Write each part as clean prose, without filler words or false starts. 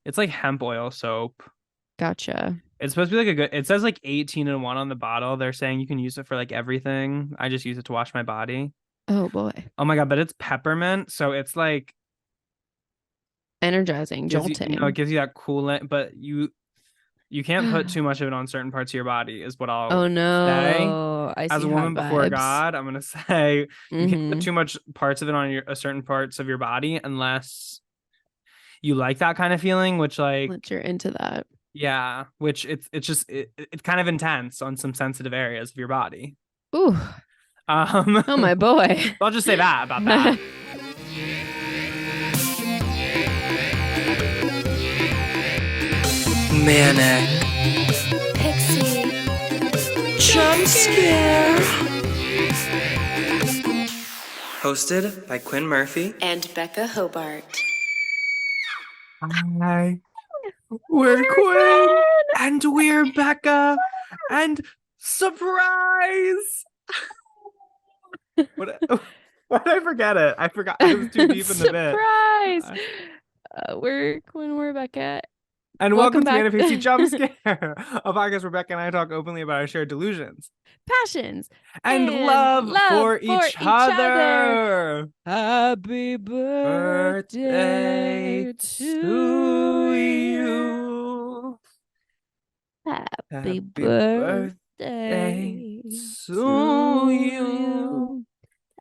It's like hemp oil soap. Gotcha. It's supposed to be like a good, it says like 18 and 1 on the bottle. They're saying you can use it for like everything. I just use it to wash my body. Oh boy. Oh my God, but it's peppermint. So it's like Energizing, gives you, it jolting. gives you that coolant, but you can't put too much of it on certain parts of your body, is what I'll Oh say. no. I As see a hot woman before vibes. God, I'm gonna say you can't put Mm-hmm. too much parts of it on your certain parts of your body unless you like that kind of feeling, which like Once you're into that. yeah, which it's kind of intense on some sensitive areas of your body. Ooh. Oh my boy. I'll just say that about that. Manic. Pixie. Jump scare. Hosted by Quinn Murphy And Becca Hobart. Hi, we're We're Quinn good. and we're Becca and surprise. What? Why did I forget it? I forgot. I was too deep in the bit. Surprise. We're Quinn, we're Becca. And Welcome welcome to the back. NPC Jump Scare, a podcast where Rebecca and I talk openly about our shared delusions Passions and and love love for for each each other. other. Happy birthday Birthday to to you. you. Happy Happy birthday birthday to to you. you.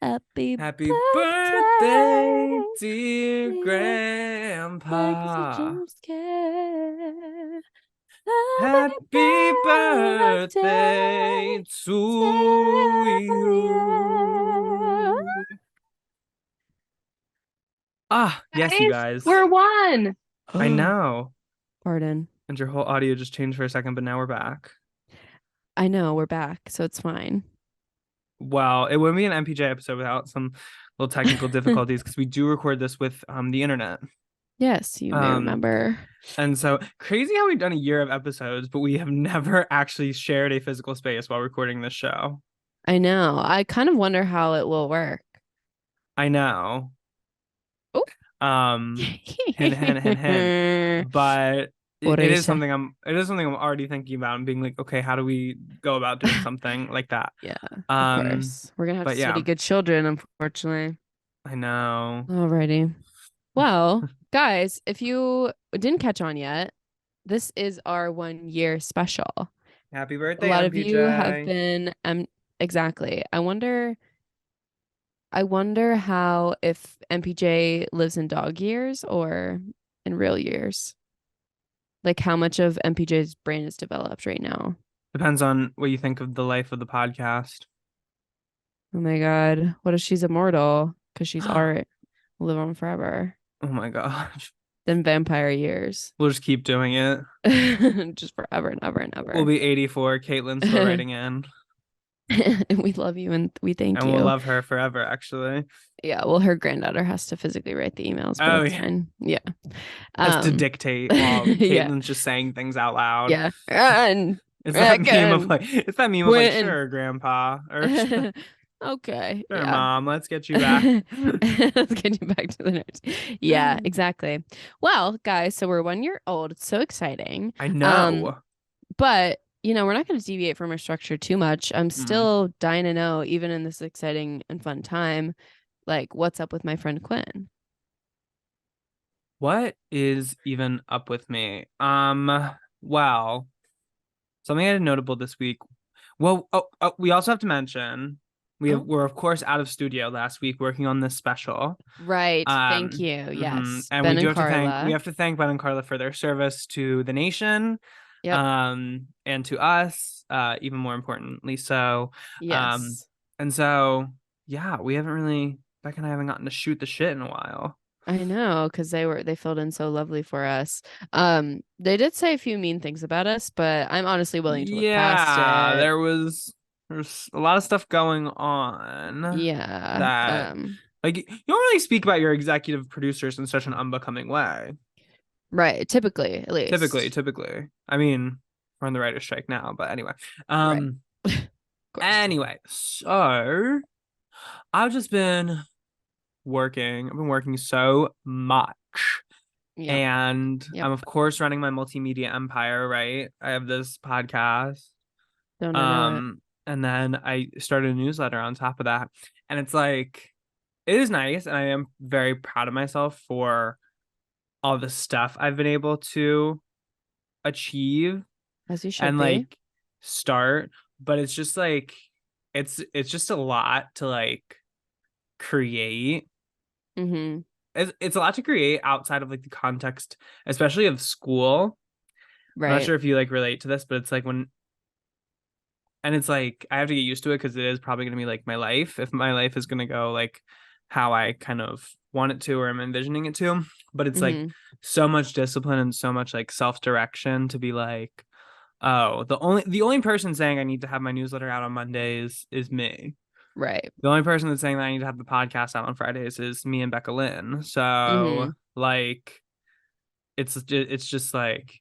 Happy Happy birthday, birthday, dear dear Legacy Grandpa. Jump Scare. Happy Happy birthday birthday to to you. you. Ah, yes, you Guys, guys. we're one. I know. Pardon. And your whole audio just changed for a second, but now we're back. I know we're back, so it's fine. Well, it wouldn't be an MPJ episode without some little technical difficulties because we do record this with the internet. Yes, you may Um, remember. and so crazy how we've done a year of episodes, but we have never actually shared a physical space while recording this show. I know. I kind of wonder how it will work. I know. Oh. Hint, hint, hint, hint. But Por it is esa. something I'm already thinking about and being like, okay, how do we go about doing something like that? Yeah, of Um, course. We're gonna have to but yeah, study good children, unfortunately. I know. Alrighty. Well, guys, if you didn't catch on yet, this is our 1 year special. Happy A birthday, lot of you have MPJ. been exactly. I wonder how if MPJ lives in dog years or in real years. Like how much of MPJ's brain is developed right now. Depends on what you think of the life of the podcast. Oh my God. What if she's immortal? Because she's art. Live on forever. Oh my gosh. Then vampire years. We'll just keep doing it. Just forever and ever and We'll ever. be 84. Caitlin's still writing in. And we love you and we thank And we'll you. love her forever, actually. Yeah, well, her granddaughter has to physically write the emails, but Oh, it's yeah. fine. Yeah. Has to Um, dictate while yeah, Caitlin's just saying things out loud. yeah. And It's that meme of again, like, it's that meme of like, Quinn. sure, Grandpa, or sure, Okay, yeah. Mom, let's get you back. Let's get you back to the nerds. Yeah, exactly. Well, guys, so we're 1 year old. It's so exciting. I Um, know. but we're not going to deviate from our structure too much. I'm Mm. still dying to know, even in this exciting and fun time, like what's up with my friend Quinn. What is even up with me? Well, something I had notable this week. Well, we also have to mention Oh, we're of course out of studio last week working on this special. right. Thank you. Yes, And we Ben do and have to Carla. thank Ben and Carla for their service to the nation, Yep. and to us, even more importantly so. Um, Yes. and so yeah, we haven't really Beck and I haven't gotten to shoot the shit in a while. I know, because they filled in so lovely for us. They did say a few mean things about us, but I'm honestly willing to look past Yeah, it. there's a lot of stuff going on Yeah. that like you don't really speak about your executive producers in such an unbecoming way. Right. Typically, at least. Typically. I mean, we're on the writer's strike now, but anyway. Right. Of course. Anyway, so I've just been working. I've been working so much. Yeah. And Yep. I'm of course running my multimedia empire, right? I have this podcast. Don't I know it? And then I started a newsletter on top of that. And it's like it is nice, and I am very proud of myself for all the stuff I've been able to achieve As you should and be. like start, but it's just like it's just a lot to like create. Mm-hmm. It's a lot to create outside of like the context, especially of school. I'm not Right. sure if you like relate to this, but it's like when and it's like I have to get used to it because it is probably going to be like my life if my life is going to go like how I kind of want it to or I'm envisioning it to. But it's like Mm-hmm. so much discipline and so much like self-direction to be like, oh, the only person saying I need to have my newsletter out on Mondays is me. Right. The only person that's saying that I need to have the podcast out on Fridays is me and Becca Lynn. Mm-hmm. So like it's just like,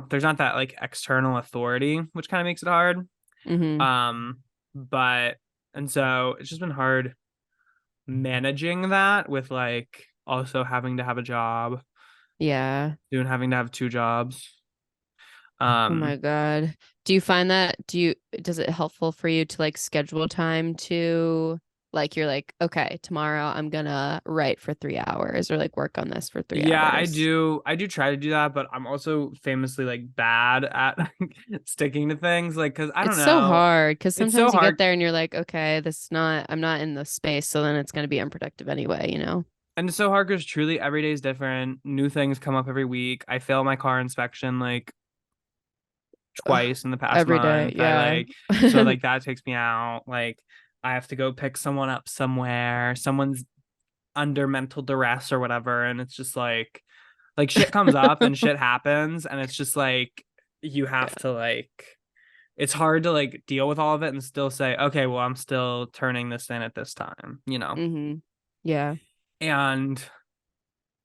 there's not that like external authority, which kind of makes it hard. Mm-hmm. But and so it's just been hard managing that with like also having to have a job, Yeah. having to have two jobs. Oh my God. Do you find that does it helpful for you to like schedule time to like you're like, okay, tomorrow I'm gonna write for 3 hours or like work on this for 3 Yeah, I hours? do. I do try to do that, but I'm also famously like bad at sticking to things. Like, cause I don't It's so know. hard because It's so sometimes you get hard. there and you're like, okay, I'm not in the space, so then it's gonna be unproductive anyway, you know? And it's so hard because truly every day is different. New things come up every week. I fail my car inspection like Ugh, twice in the past every day, month. yeah. So like that takes me out. Like I have to go pick someone up somewhere. Someone's under mental duress or whatever. And it's just like shit comes up and shit happens. And it's just like you have to like it's hard to like deal with all of it and still say, okay, well, I'm still turning this in at this time. Mm-hmm. Yeah. And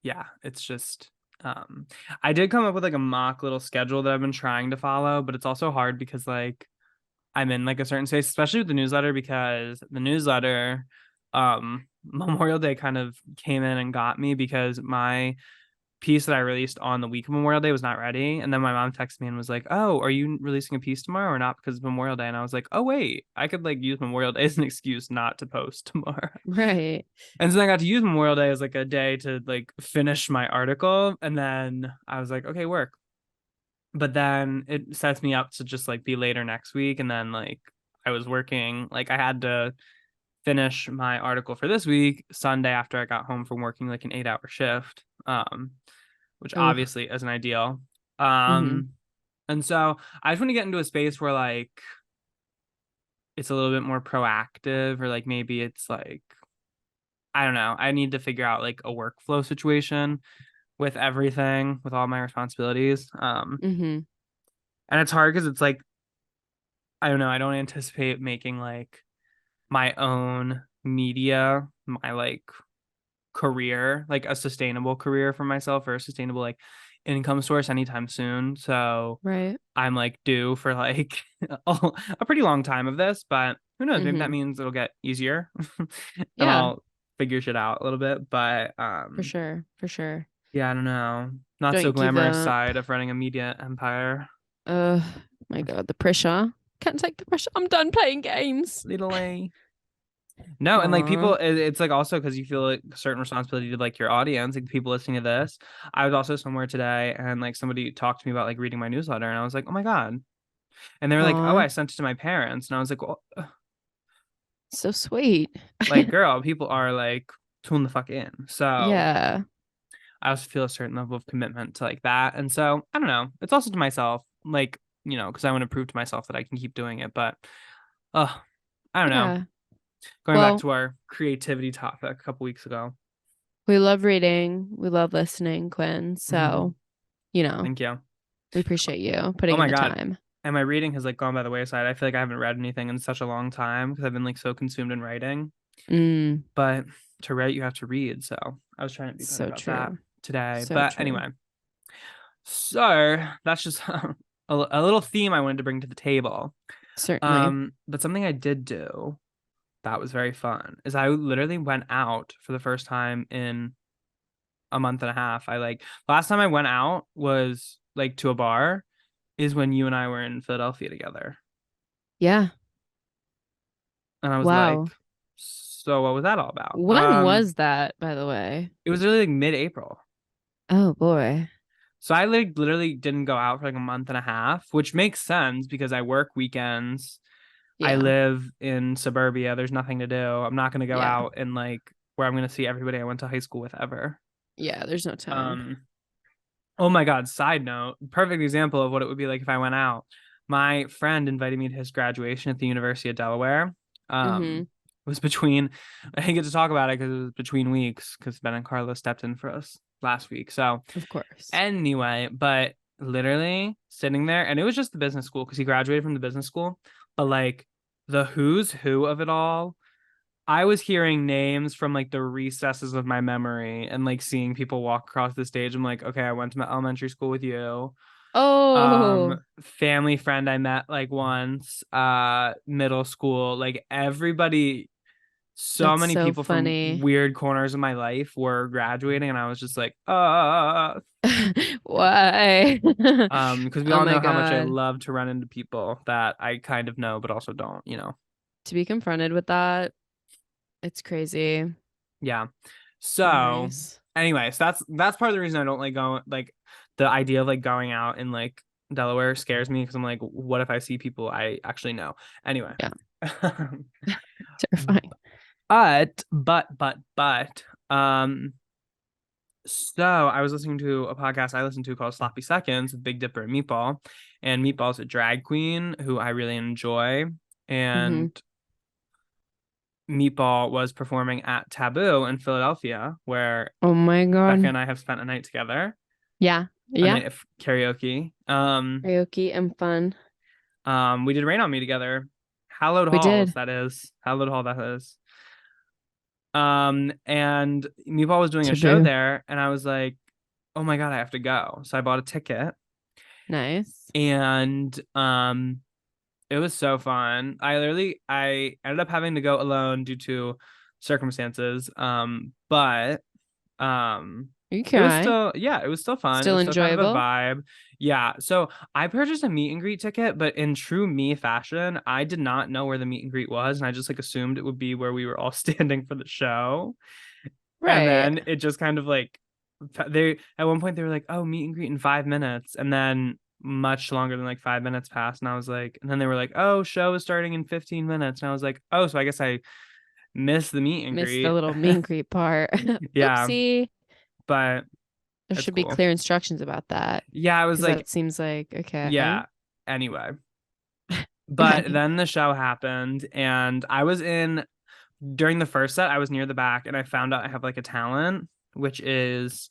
yeah, it's just I did come up with like a mock little schedule that I've been trying to follow, but it's also hard because like I'm in like a certain space, especially with the newsletter, because the newsletter Memorial Day kind of came in and got me because my piece that I released on the week of Memorial Day was not ready. And then my mom texted me and was like, oh, are you releasing a piece tomorrow or not because it's Memorial Day? And I was like, oh, wait, I could like use Memorial Day as an excuse not to post tomorrow. Right. And so I got to use Memorial Day as like a day to like finish my article. And then I was like, okay, work. But then it sets me up to just like be later next week. And then like I was working, like I had to finish my article for this week Sunday after I got home from working like an 8-hour shift. Which Ooh. obviously isn't ideal. Mm-hmm. And so I just want to get into a space where like it's a little bit more proactive, or like maybe it's like I don't know. I need to figure out like a workflow situation with everything, with all my responsibilities. Mm-hmm. And it's hard because it's like I don't know. I don't anticipate making like my own media, my like career, like a sustainable career for myself or a sustainable like income source anytime soon. So Right. I'm like due for like a pretty long time of this, but who knows? Maybe that Mm-hmm. means it'll get easier and Yeah, I'll figure shit out a little bit. But for sure. For sure. yeah, I don't know. Not Don't so you give glamorous up. side of running a media empire. Uh, my God, the pressure. Can't take the pressure. I'm done playing games. Little A. No, and like Aw. people, it's like also because you feel like a certain responsibility to like your audience, like people listening to this. I was also somewhere today and like somebody talked to me about like reading my newsletter, and I was like, oh my God. And they were like, oh, Aw. I sent it to my parents. And I was like, well, So sweet. like, girl, people are like tune the fuck in. So Yeah. I also feel a certain level of commitment to like that. And so I don't know. It's also to myself, like, because I want to prove to myself that I can keep doing it. But I don't know. Yeah. Going back Well, to our creativity topic a couple weeks ago. we love reading. We love listening, Quinn. Mhm. So, you know, Thank you. we appreciate you Oh putting in my the God. time. And my reading has like gone by the wayside. I feel like I haven't read anything in such a long time because I've been like so consumed in writing. Mm, But to write, you have to read. So I was trying to be better so about that true. today. So But true. anyway, so that's just a little theme I wanted to bring to the table. Certainly. But something I did do that was very fun is I literally went out for the first time in a month and a half. I like last time I went out was like to a bar is when you and I were in Philadelphia together. Yeah. And I was Wow. like, so what was that all about? When was that, by the way? It was really like mid-April. Oh boy. So I like literally didn't go out for like a month and a half, which makes sense because I work weekends. I Yeah. live in suburbia. There's nothing to do. I'm not going to go Yeah. out and like where I'm going to see everybody I went to high school with ever. Yeah, there's no time. Oh my God, side note, perfect example of what it would be like if I went out. My friend invited me to his graduation at the University of Delaware. Mm-hmm. It was between, I didn't get to talk about it because it was between weeks because Ben and Carlos stepped in for us last week. So Of course. anyway, but literally sitting there, and it was just the business school because he graduated from the business school, but like the who's who of it all, I was hearing names from like the recesses of my memory and like seeing people walk across the stage. I'm like, okay, I went to my elementary school with you. Oh, Family friend I met like once, middle school, like everybody, so that's many so people from funny. weird corners of my life were graduating, and I was just like, Why? because we Oh all my know how much I God. love to run into people that I kind of know but also don't, To be confronted with that, it's crazy. Yeah. So Nice. anyways, that's part of the reason I don't like going, like the idea of like going out in like Delaware scares me because I'm like, what if I see people I actually know? Anyway. Yeah. Terrifying. But so I was listening to a podcast I listened to called Sloppy Seconds with Big Dipper and Meatball. And Meatball's a drag queen who I really enjoy. Mm-hmm. And Meatball was performing at Taboo in Philadelphia, where Oh my Becca God. and I have spent a night together, Yeah. a Yeah. night of karaoke. Karaoke and fun. We did Rain on Me together. Hallowed We Halls, did. that is. Hallowed Hall, that is. And Meatball was doing a show Taboo. there, and I was like, oh my God, I have to go. So I bought a ticket, Nice. and it was so fun. I ended up having to go alone due to circumstances. But it was Okay. still, yeah, it was still fun. It Still was still kind of a enjoyable. vibe. Yeah. So I purchased a meet and greet ticket, but in true me fashion, I did not know where the meet and greet was, and I just like assumed it would be where we were all standing for the show. And Right. then it just kind of like they at one point they were like, "Oh, meet and greet in 5 minutes," and then much longer than like 5 minutes passed, and I was like, and then they were like, "Oh, show is starting in 15 minutes," and I was like, "Oh, so I guess I missed the meet and Missed the greet." little mean creep part. Yeah, Oopsie. but There it's should be cool. clear instructions about that Yeah, I was because like, that seems like okay. yeah. Anyway, but Right. then the show happened, and I was in during the first set. I was near the back, and I found out I have like a talent, which is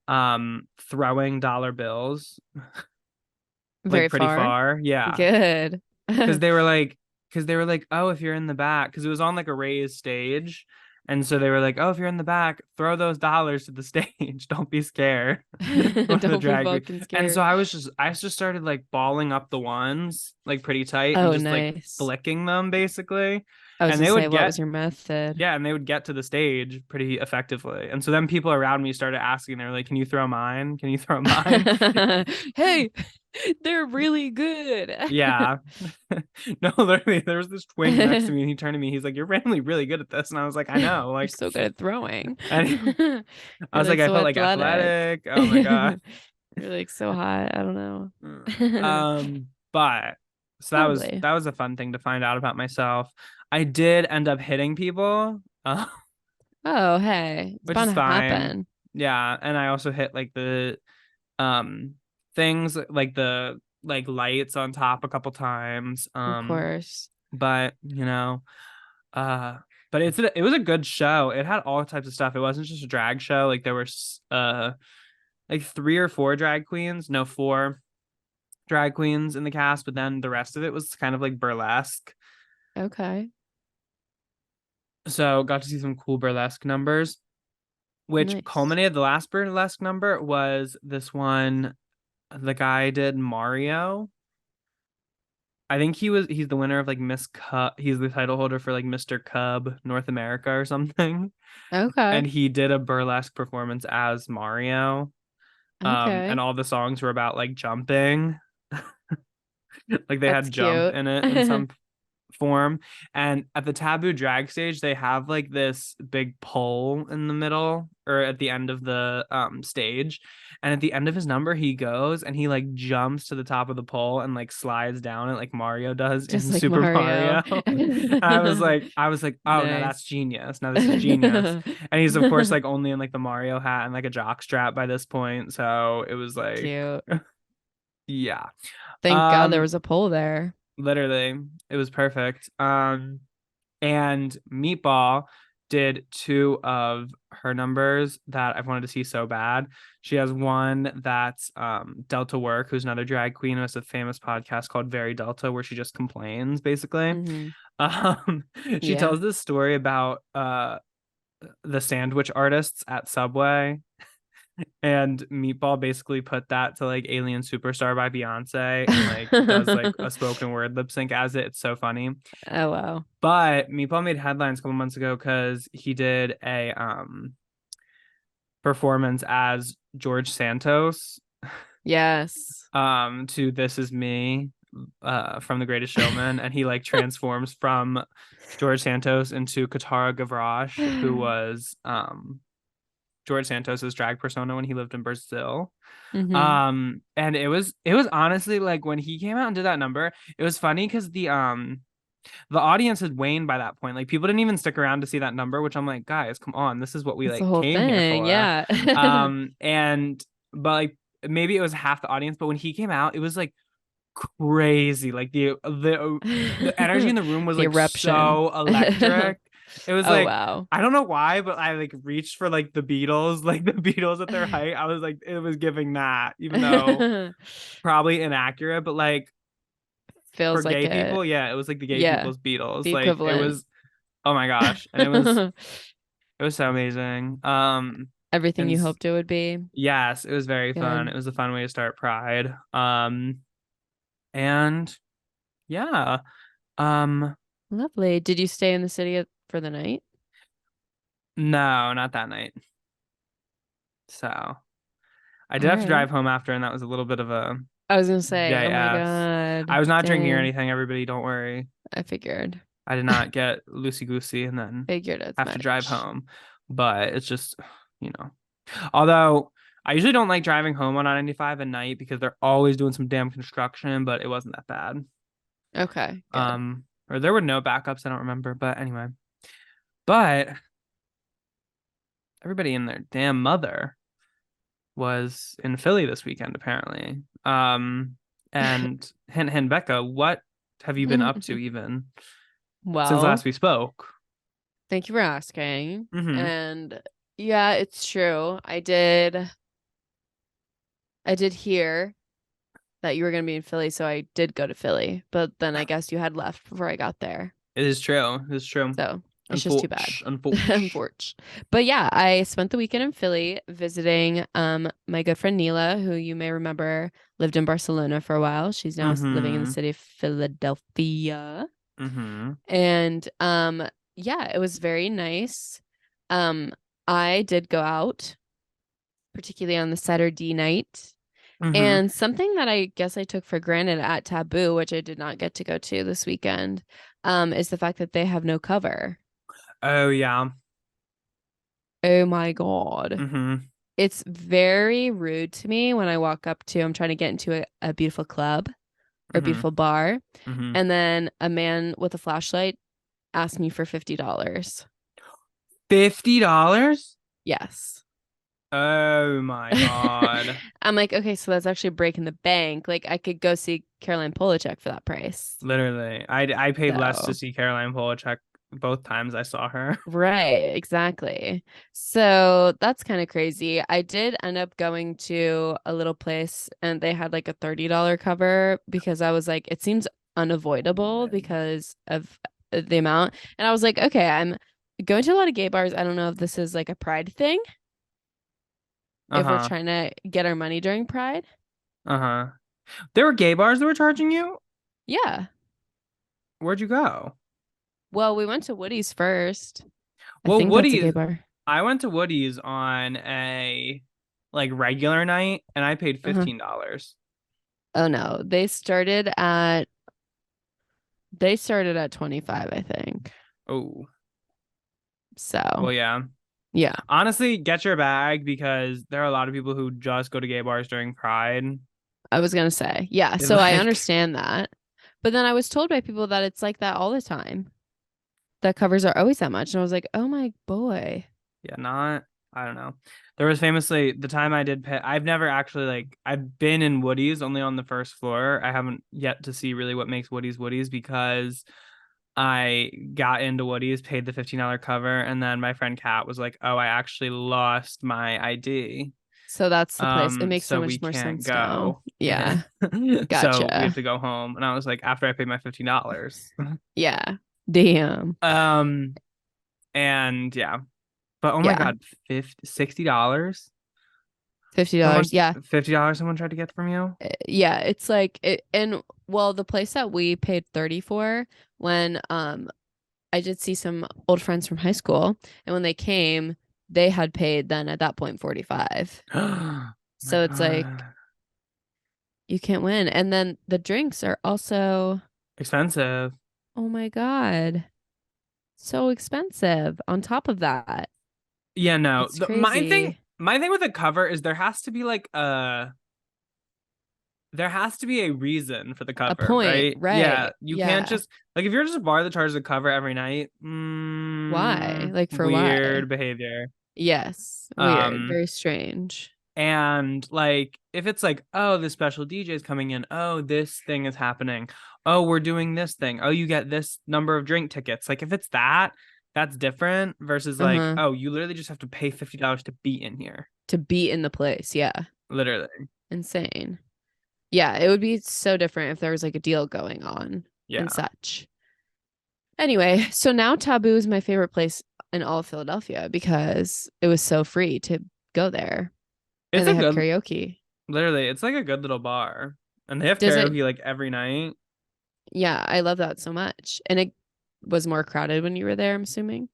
throwing dollar bills like Very pretty far. far. Yeah. Good. because they were like oh, if you're in the back, because it was on like a raised stage, and so they were like, oh, if you're in the back, throw those dollars to the stage. Don't be scared. One of the Don't be drag queen. fucking And so scared. I just started like balling up the ones like pretty tight and Oh, just like nice. flicking them basically, I was and gonna they say, would what get was your method? yeah, and they would get to the stage pretty effectively. And so then people around me started asking, they were like, can you throw mine? Can you throw mine? Hey, they're really good. Yeah. No, literally, there was this twink next to me, and he turned to me. He's like, "You're randomly really good at this," and I was like, "I know." You're Like, so good at throwing. and You're I was like, like I so felt like athletic. athletic. Oh my God. You're like so hot. I don't know. But so Lovely. that was a fun thing to find out about myself. I did end up hitting people, Oh, hey, it's which bound is to fine. happen. Yeah, and I also hit like the um things like the like lights on top a couple times. Of course. But uh but it was a good show. It had all types of stuff. It wasn't just a drag show. Like there were like three or four drag queens, no, four drag queens in the cast, but then the rest of it was kind of like burlesque. Okay. So got to see some cool burlesque numbers, which Nice. culminated. The last burlesque number was this one. The guy did Mario. I think he's the winner of like Miss Cub. He's the title holder for like Mr. Cub North America or something. Okay. And he did a burlesque performance as Mario. Okay. And all the songs were about like jumping. Like they That's had jump cute. in it in some form. And at the Taboo drag stage, they have like this big pole in the middle or at the end of the stage. And at the end of his number, he goes and he like jumps to the top of the pole and like slides down it like Mario does Just in like Super Mario. Mario. I was like, oh no, Nice. that's genius. Now this is genius. And he's of course like only in like the Mario hat and like a jock strap by this point. So it was like, Cute. yeah. Thank God there Um, was a pole there. literally, it was perfect. And Meatball did two of her numbers that I've wanted to see so bad. She has one that's Delta Work, who's another drag queen who has a famous podcast called Very Delta, where she just complains basically. Mm-hmm. Um, she Yeah. tells this story about the sandwich artists at Subway. And Meatball basically put that to like Alien Superstar by Beyonce and like does like a spoken word lip sync as it. It's so funny. Oh wow. But Meatball made headlines a couple months ago because he did a performance as George Santos Yes. to This Is Me from The Greatest Showman, and he like transforms from George Santos into Katara Gavroche, who was George Santos's drag persona when he lived in Brazil. Mm-hmm. And it was honestly like when he came out and did that number, it was funny because the audience had waned by that point. Like people didn't even stick around to see that number, which I'm like, guys, come on, this is what we That's the like whole came here thing. for. Yeah. And but like maybe it was half the audience, but when he came out, it was like crazy. Like the energy in the room was The like eruption. so electric. It was Oh like wow. I don't know why, but I like reached for like the Beatles, like the Beatles at their height. I was like, it was giving that, even though probably inaccurate, but like for Feels like gay it. people, yeah, it was like the gay Yeah. people's Beatles. The Like it equivalent. was, oh my gosh, and it was so amazing. Everything And you hoped it would be. yes, it was very fun. Good. It was a fun way to start Pride. And yeah, um, Lovely. Did you stay in the city for the night? no, not that night. So I All did have to right. drive home after, and that was a little bit of a I was gonna say, oh my JF. I God. was not drinking or Dang. anything. Everybody, don't worry. I figured. I did not get loosey goosey and then Figured as have to drive much. home. But it's just, you know. Although I usually don't like driving home on I-95 at night because they're always doing some damn construction, but it wasn't that bad. Okay, good. Or there were no backups, I don't remember. But anyway. But everybody and their damn mother was in Philly this weekend, apparently. And hint, hint, Becca, what have you been up to even since Well, last we spoke? thank you for asking. Mm-hmm. And yeah, it's true. I did hear that you were going to be in Philly, so I did go to Philly, but then I guess you had left before I got there. It is true. It is true. So it's just too bad. Unfortunate. Unfortunate. But yeah, I spent the weekend in Philly visiting my good friend Neela, who you may remember lived in Barcelona for a while. She's now living in the Mm-hmm. city of Philadelphia. Mm-hmm. And yeah, it was very nice. I did go out, particularly on the Saturday night. Mm-hmm. And something that I guess I took for granted at Taboo, which I did not get to go to this weekend, is the fact that they have no cover. Oh yeah. Oh my God. Mm-hmm. It's very rude to me when I walk up to, I'm trying to get into a beautiful club or a Mm-hmm. beautiful bar, Mm-hmm. and then a man with a flashlight asked me for $50. $50? Yes. Oh my God. I'm like, okay, so that's actually breaking the bank. Like I could go see Caroline Polachek for that price. Literally. I paid less to So, see Caroline Polachek both times I saw her. right, exactly. So that's kind of crazy. I did end up going to a little place and they had like a $30 cover because I was like, it seems unavoidable because of the amount. And I was like, okay, I'm going to a lot of gay bars. I don't know if this is like a pride thing, if we're Uh-huh. trying to get our money during Pride. Uh-huh. There were gay bars that were charging you? Yeah. Where'd you go? Well, we went to Woody's first. I Well, think that's a gay Woody's. bar. I went to Woody's on a like regular night, and I paid Uh-huh. $15. Oh no, they started at 25, I think. Oh, So, well, yeah. yeah. Honestly, get your bag because there are a lot of people who just go to gay bars during Pride. I was gonna say. Yeah, And so I like, understand that. But then I was told by people that it's like that all the time. That covers are always that much. And I was like, "Oh my boy." yeah, not. I don't know. There was famously the time I did pay. I've never actually like I've been in Woody's only on the first floor. I haven't yet to see really what makes Woody's because I got into Woody's, paid the $15 cover, and then my friend Kat was like, "Oh, I actually lost my ID. So that's the place. It makes so So we much more can't sense now. go." Yeah. So we have Gotcha. to go home. And I was like, after I paid my $15. Yeah. Damn. Um, and yeah. But oh my Yeah. God, $60? $50. Yeah. $50 someone tried to get from you? Yeah. It's like it, and well, the place that we paid 30 for when I did see some old friends from high school, and when they came, they had paid then at that point 45. Oh my So it's like God. you can't win. And then the drinks are also, Expensive. oh my God, so expensive on top of that. Yeah, no. It's crazy. My thing with a cover is there has to be a reason for the A cover, point, right? Yeah, right? you can't Yeah. just like if you're just a bar that charges a cover every night, Why? Like for weird why? behavior. Yes. Weird. Um, Very strange. and like if it's like, oh, the special DJ is coming in, oh, this thing is happening, oh, we're doing this thing, oh, you get this number of drink tickets. Like if it's that, that's different versus like, Uh-huh. oh, you literally just have to pay $50 to be in here. To be in the place. Yeah. Literally. Insane. Yeah, it would be so different if there was like a deal going on Yeah. and such. Anyway, so now Taboo is my favorite place in all of Philadelphia because it was so free to go there. And It's they a have good karaoke. Literally, it's like a good little bar. And they have Does it? karaoke like every night. Yeah, I love that so much. And it was more crowded when you were there, I'm assuming.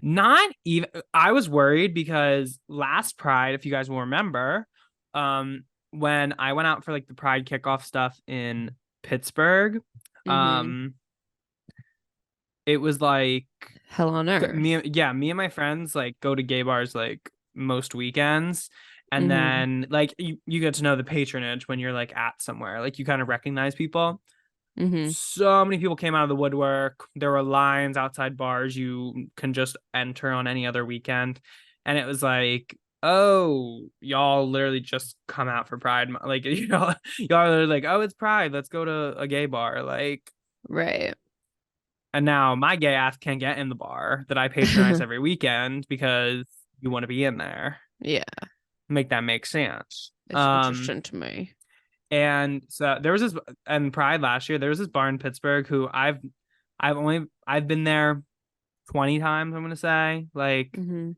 Not even I was worried because last Pride, if you guys will remember, when I went out for like the Pride kickoff stuff in Pittsburgh, Mm-hmm. it was like Hell on earth. me and my friends like go to gay bars like most weekends. And Mm-hmm. then like you get to know the patronage when you're like at somewhere. Like you kind of recognize people. Mm-hmm. So many people came out of the woodwork. There were lines outside bars you can just enter on any other weekend. And it was like, oh, y'all literally just come out for Pride. Like, y'all are like, oh, it's Pride. Let's go to a gay bar. Like, Right. and now my gay ass can't get in the bar that I patronize every weekend because you want to be in there. Yeah. Make that make sense. It's interesting to me. And so there was this and Pride last year, there was this bar in Pittsburgh who I've been there 20 times, I'm gonna say. Like Mm-hmm.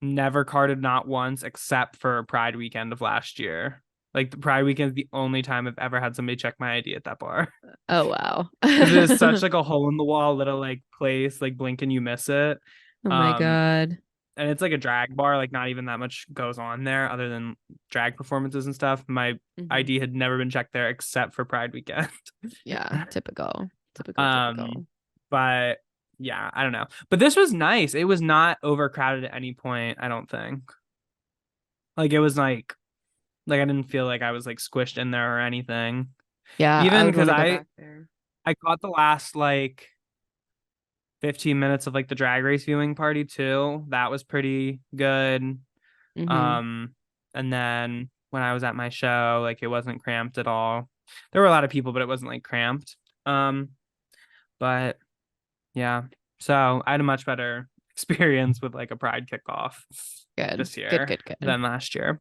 never carded not once except for Pride weekend of last year. Like the Pride weekend is the only time I've ever had somebody check my ID at that bar. Oh wow. Because it is such like a hole in the wall little like place, like blink and you miss it. Oh my Um God. and it's like a drag bar, like not even that much goes on there other than drag performances and stuff. My Mm-hmm. ID had never been checked there except for Pride weekend. Yeah, typical. Typical. But yeah, I don't know. But this was nice. It was not overcrowded at any point, I don't think. Like it was like I didn't feel like I was like squished in there or anything. Yeah, I Even would because want to go back there. I caught the last like 15 minutes of like the drag race viewing party too. That was pretty good. Mm-hmm. And then when I was at my show, like it wasn't cramped at all. There were a lot of people, but it wasn't like cramped. But yeah. So I had a much better experience with like a Pride kickoff Good. this year Good. than last year.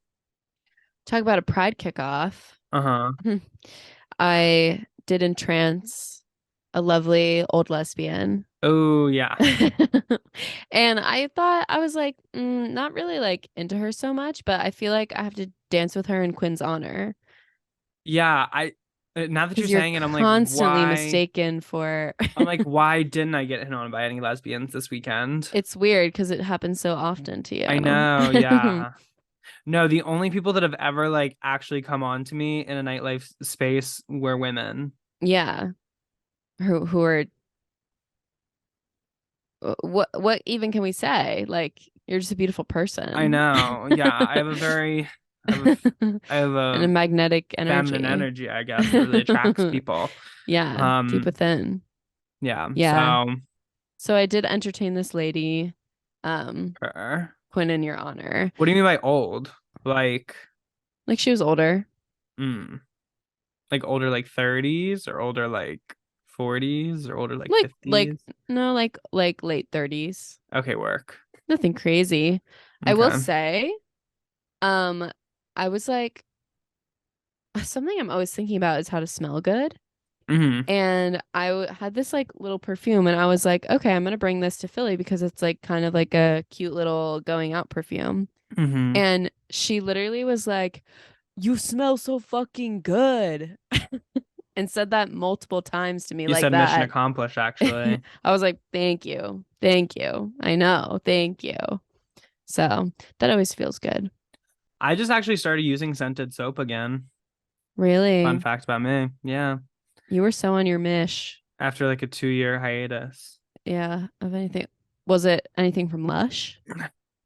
Talk about a Pride kickoff. Uh-huh. I did entrance a lovely old lesbian. Oh yeah. And I thought I was like not really like into her so much, but I feel like I have to dance with her in Quinn's honor. Yeah, Now that you're Because you're saying it, I'm like, constantly why? mistaken for. I'm like, why didn't I get hit on by any lesbians this weekend? It's weird because it happens so often to I you. know, yeah. No, the only people that have ever like actually come on to me in a nightlife space were women. Yeah. Who are what even can we say? Like you're just a beautiful I person. know. Yeah, I have a very I have And a a magnetic feminine energy. energy, I guess, that really attracts people. Yeah, deep within. Yeah. Yeah. So I did entertain this lady, Her. Quinn in your honor. What do you mean by old? Like, Like she was older. mm, like older like 30s or older like 40s or older like Like 50s? no, like late 30s. Okay, work. Nothing crazy. I will Okay. say, um, I was like something I'm always thinking about is how to smell good. Mm-hmm. And I had this like little perfume, and I was like, okay, I'm gonna bring this to Philly because it's like kind of like a cute little going out perfume. Mm-hmm. And she literally was like, "You smell so fucking good," and said that multiple times to me You like said mission that. accomplished, I actually. was like, thank you. I know, thank you. So that always feels good. I just actually started using scented soap again. Fun Really, fact about me. Yeah. you were so on your mish. After like a 2-year hiatus. Yeah, of anything. Was it anything from Lush?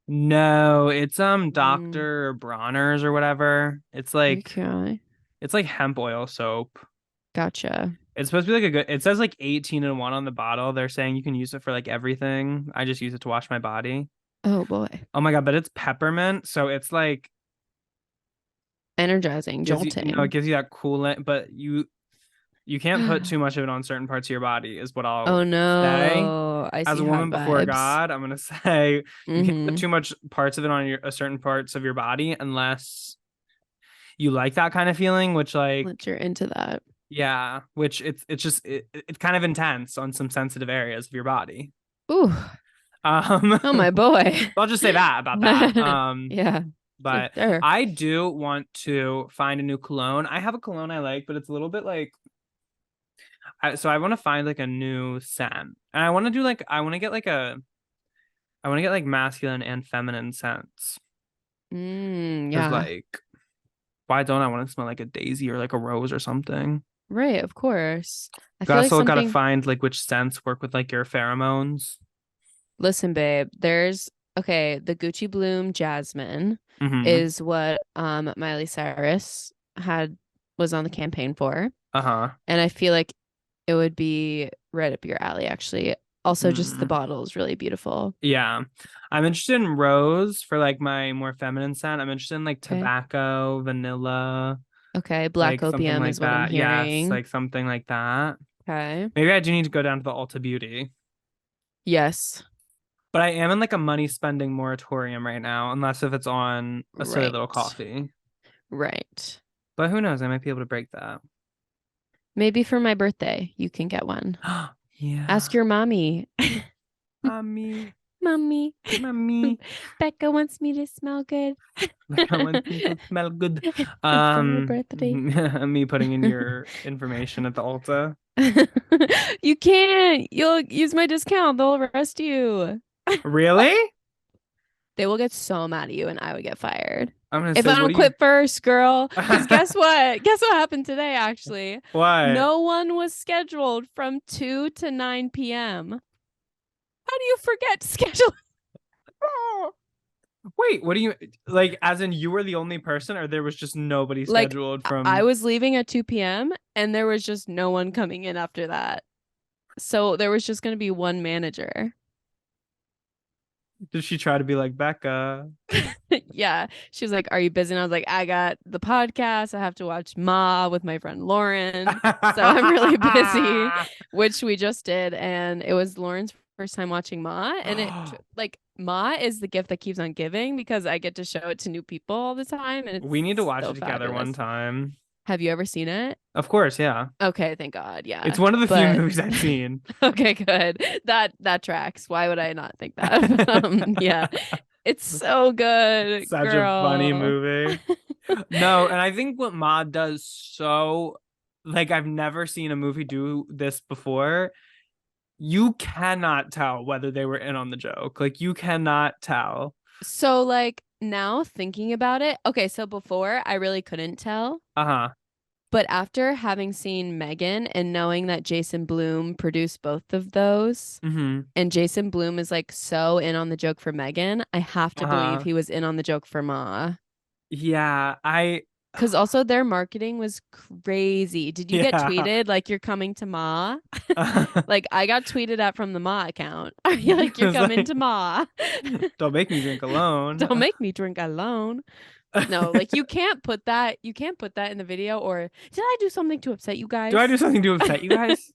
No, it's Mm, Dr. Bronner's or whatever. okay. It's like hemp oil soap. Gotcha. It's supposed to be like a good, it says like 18 in one on the bottle. They're saying you can use it for like everything. I just use it to wash my body. Oh boy. Oh my God, but it's peppermint, so it's like Energizing, gives you, it jolting. gives you that coolant, but you can't put too much of it on certain parts of your body, is what I'll Oh say. no. I As see a hot woman before vibes. God, I'm gonna say you can't put Mm-hmm. too much parts of it on your certain parts of your body unless you like that kind of feeling, which like Once you're into that. yeah, which it's just it's kind of intense on some sensitive areas of your body. Ooh. Oh my boy. I'll just say that about that. Yeah, for But sure. I do want to find a new cologne. I have a cologne I like, but it's a little bit like so I want to find like a new scent. And I want to do like I want to get like masculine and feminine scents. Because Yeah. like why don't I want to smell like a daisy or like a rose or something? Right, of course. I You feel like also gotta something. find like which scents work with like your pheromones. Listen, babe, there's okay, the Gucci Bloom Jasmine Mm-hmm. is what Miley Cyrus had was on the campaign for. Uh-huh. And I feel like it would be right up your alley, actually. Also, just the Mm. bottle is really beautiful. Yeah. I'm interested in rose for like my more feminine scent. I'm interested in like Okay. tobacco, vanilla, Okay. Black like something opium like is what I'm that. Yes, hearing. like something like that. Okay. Maybe I do need to go down to the Ulta Beauty. Yes. But I am in like a money spending moratorium right now, unless if it's on a silly little Right. coffee. Right. But who knows? I might be able to break that. Maybe for my birthday, you can get one. Yeah. Ask your mommy. Mommy. Mommy. Mommy. Becca wants me to smell good. Like I want me to smell good. For my birthday. Me putting in your information at the Ulta. You can't. You'll use my discount. They'll arrest you. Really? They will get so mad at you and I would get fired. I'm gonna If say, I what don't do you quit first, girl. Because guess what? Guess what happened today, actually? what? No one was scheduled from 2 to 9 p.m. How do you forget to schedule? Wait, what do you like as in you were the only person or there was just nobody Like, scheduled I from was leaving at 2 p.m. and there was just no one coming in after that. So there was just going to be one manager. did she try to be like Becca? Yeah. She was like, "Are you busy?" And I was like, "I got the podcast. I have to watch Ma with my friend Lauren. So I'm really busy," which we just did. And it was Lauren's first time watching Ma. And like, Ma is the gift that keeps on giving because I get to show it to new people all the time. And We need to it's watch so it together one fabulous. time. Have you ever seen it? Of course, yeah. Okay, thank God. It's Yeah. one of the few But movies I've seen. okay, good. That tracks. Why would I not think that? Yeah. It's so good, Such a funny girl. movie. No, and I think what Ma does so like I've never seen a movie do this before. You cannot tell whether they were in on the joke. Like you cannot tell. So like now thinking about it, okay, so before I really couldn't tell, Uh-huh. but after having seen Megan and knowing that Jason Blum produced both of those, Mm-hmm. and Jason Blum is like so in on the joke for Megan, I have to believe Uh-huh. he was in on the joke for Ma. Yeah, Because also their marketing was crazy. Did you get yeah. tweeted like you're coming to Ma? Like I got tweeted at from the Ma account. Are you like you're It's coming like, to Ma? don't make me drink Don't alone. make me drink alone. No, like you can't put that in the video. Or did I do something to upset you Do I guys? do something to upset you guys?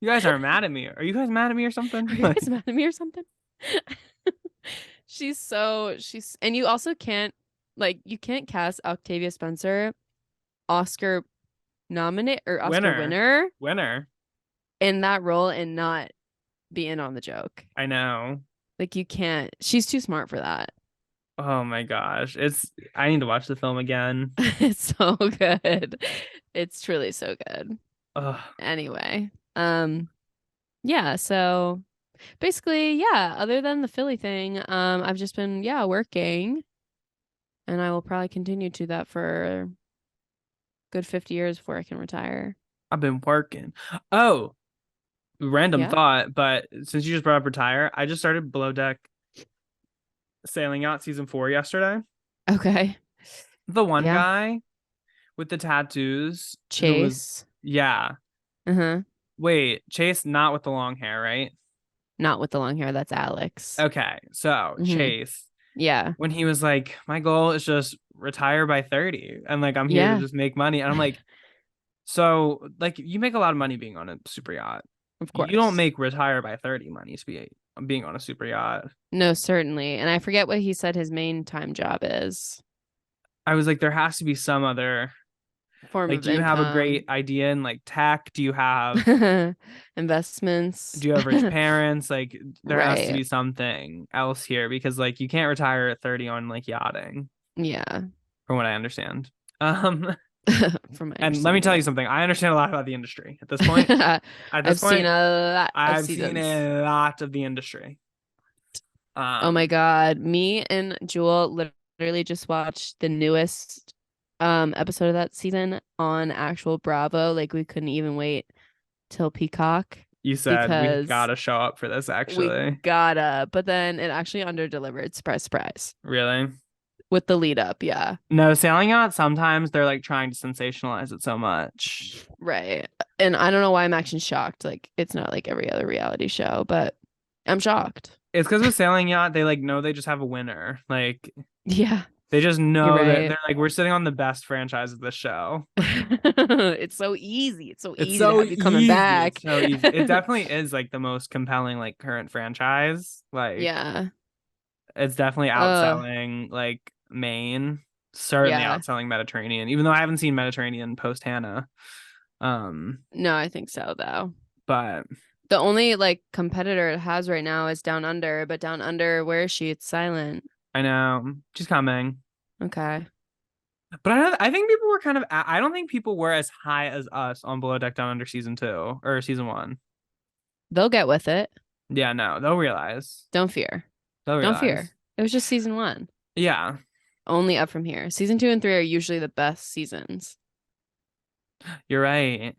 You guys aren't mad at me. Are you guys mad at me or Are something? you guys mad at me or something? She's and you also can't like you can't cast Octavia Spencer Oscar nominate or Oscar Winner. winner Winner. in that role and not be in on the joke. I know. Like you can't. She's too smart for that. Oh my gosh. I need to watch the film again. It's so good. It's truly so good. Ugh. Anyway, yeah, so basically, yeah, other than the Philly thing, I've just been working and I will probably continue to that for a good 50 years before I can retire. I've been working. Oh, random Yeah. thought, but since you just brought up retire, I just started Below Deck Sailing Yacht season 4 yesterday. Okay. The one Yeah. guy with the tattoos who was Chase. yeah. Uh-huh. Wait, Chase not with the long hair, right? Not with the long hair, that's Alex. Okay. So, Mhm. Chase, Yeah. when he was like, my goal is just retire by 30 and like I'm here to Yeah. just make money. And I'm like, so like you make a lot of money being on a super yacht. Of You don't course. make retire by 30 money to be being on a super yacht. No, certainly. And I forget what he said his main time job is. I was like, there has to be some other Form like, of do you have a income. great idea in like tech? Do you have Investments. do you have rich parents? Like there has to Right. be something else here because like you can't retire at 30 on like yachting, Yeah. from what I understand. From my And let me tell you understanding. something. I understand a lot about the industry at this point. At I've this seen point, a lot of I've seen seasons. a lot of the industry. Oh my God. Me and Jewel literally just watched the newest episode of that season on actual Bravo. Like we couldn't even wait till Peacock You said we because gotta show up for this we actually. gotta, but then it actually under-delivered. Surprise, surprise. Really? With the lead up, yeah. No, Sailing Yacht, sometimes they're like trying to sensationalize it so much. Right. And I don't know why I'm actually shocked. Like it's not like every other reality show, but I'm shocked. It's because with Sailing Yacht, they like know they just have a winner. Like Yeah, they just you're know that right. they're like, we're sitting on the best franchise of the show. It's so easy. It's so It's easy to so have you coming easy. back. It's so easy. It definitely is like the most compelling like current franchise. Like Yeah. it's definitely outselling like Maine. Certainly Yeah. outselling Mediterranean, even though I haven't seen Mediterranean post Hannah. No, I think so though. But The only like competitor it has right now is Down Under, but Down Under, where is she? It's silent. I know she's coming. Okay. But I think people were kind of. I don't think people were as high as us on Below Deck Down Under season 2 or season 1. They'll get with it. Yeah, no, they'll realize. Don't fear. They'll Don't realize. fear. It was just season 1. Yeah, Only up from here. Season 2 and 3 are usually the best seasons. you're right.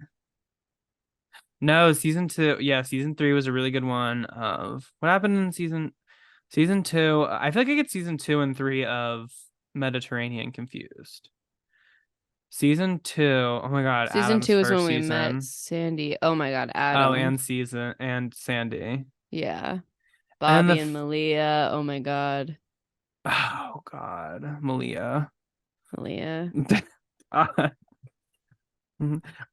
No, season 2. Yeah, season 3 was a really good one. Of what happened in season 2. I feel like I get season 2 and 3 of Mediterranean confused. Season 2. Oh my God, Season Adam's 2 is first when we season. met Sandy. Oh my God, Adam. Oh, and Sandy. Yeah. And Bobby and Malia. Oh my God. Oh God, Malia. Malia.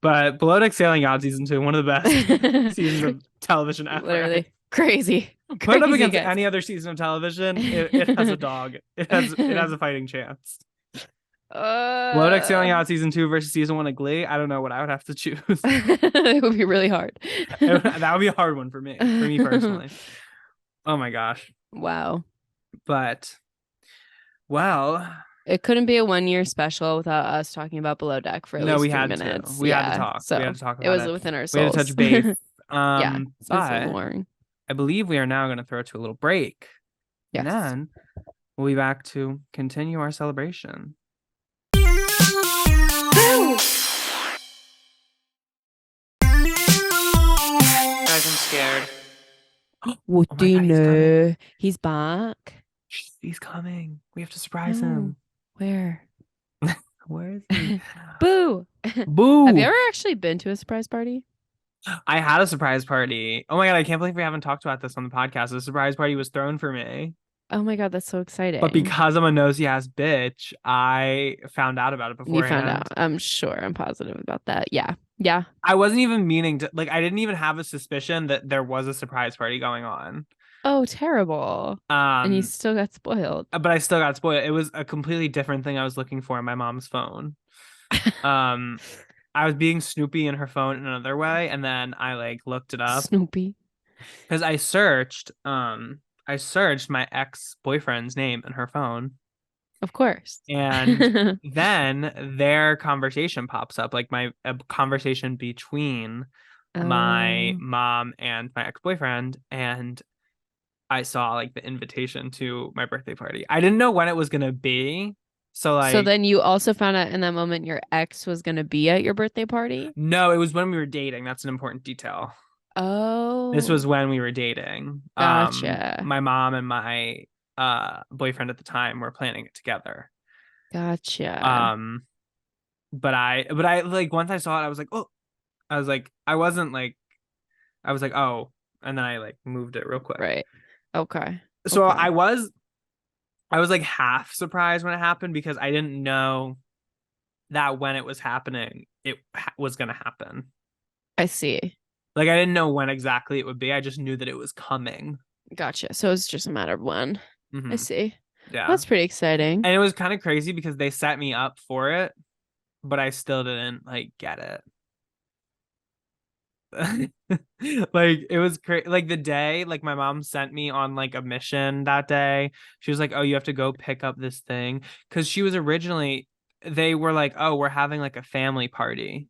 But Below Deck Sailing Yacht season 2, one of the best seasons of television ever. Literally crazy. Put it up Crazy, against guys. any other season of television, it has a dog. It has a fighting chance. Below Deck Sailing Yacht season 2 versus season 1 of Glee. I don't know what I would have to choose. It would be really hard. That would be a hard one for me personally. Oh my gosh. Wow. But well, It couldn't be a 1 year special without us talking about Below Deck for at No, least we 3 had to. minutes. We had to Yeah. talk. We had So to talk it about was it. within our We had to souls. touch base. Yeah. It's been so But boring. I believe we are now going to throw it to a little break. Yes. And then we'll be back to continue our celebration. Guys, I'm scared. What Oh do my you God, he's coming. know? He's back. He's coming. We have to surprise No. him. Where? Where is he? Boo. Boo. Have you ever actually been to a surprise party? I had a surprise party. Oh my God, I can't believe we haven't talked about this on the podcast. The surprise party was thrown for me. Oh my God, that's so exciting. But because I'm a nosy ass bitch, I found out about it You found beforehand. out. I'm sure. I'm positive about that. Yeah. Yeah. I wasn't even meaning to, like, I didn't even have a suspicion that there was a surprise party going on. Oh, terrible. And you still got spoiled. But I still got spoiled. It was a completely different thing I was looking for in my mom's phone. I was being Snoopy in her phone in another way, and then I like looked it up Snoopy. because I searched my ex-boyfriend's name in her phone, Of course. and then their conversation pops up, like a conversation between my Oh. mom and my ex-boyfriend, and I saw like the invitation to my birthday party. I didn't know when it was gonna be. So like then you also found out in that moment your ex was going to be at your birthday party? no, it was when we were dating. That's an important detail. Oh. This was when we were dating. Gotcha. My mom and my boyfriend at the time were planning it together. Gotcha. But I like once I saw it, I was like, oh, I was like, I wasn't like, I was like, oh, and then I like moved it real quick. Right. Okay. So Okay. I was like half surprised when it happened because I didn't know that when it was happening, it was going to happen. I see. Like I didn't know when exactly it would be. I just knew that it was coming. Gotcha. So it's just a matter of when. I see. Yeah. That's pretty exciting. And it was kind of crazy because they set me up for it, but I still didn't like get it. Like it was crazy. Like the day, like my mom sent me on like a mission that day. She was like, "Oh, you have to go pick up this thing," because she was originally. They were like, "Oh, we're having like a family party.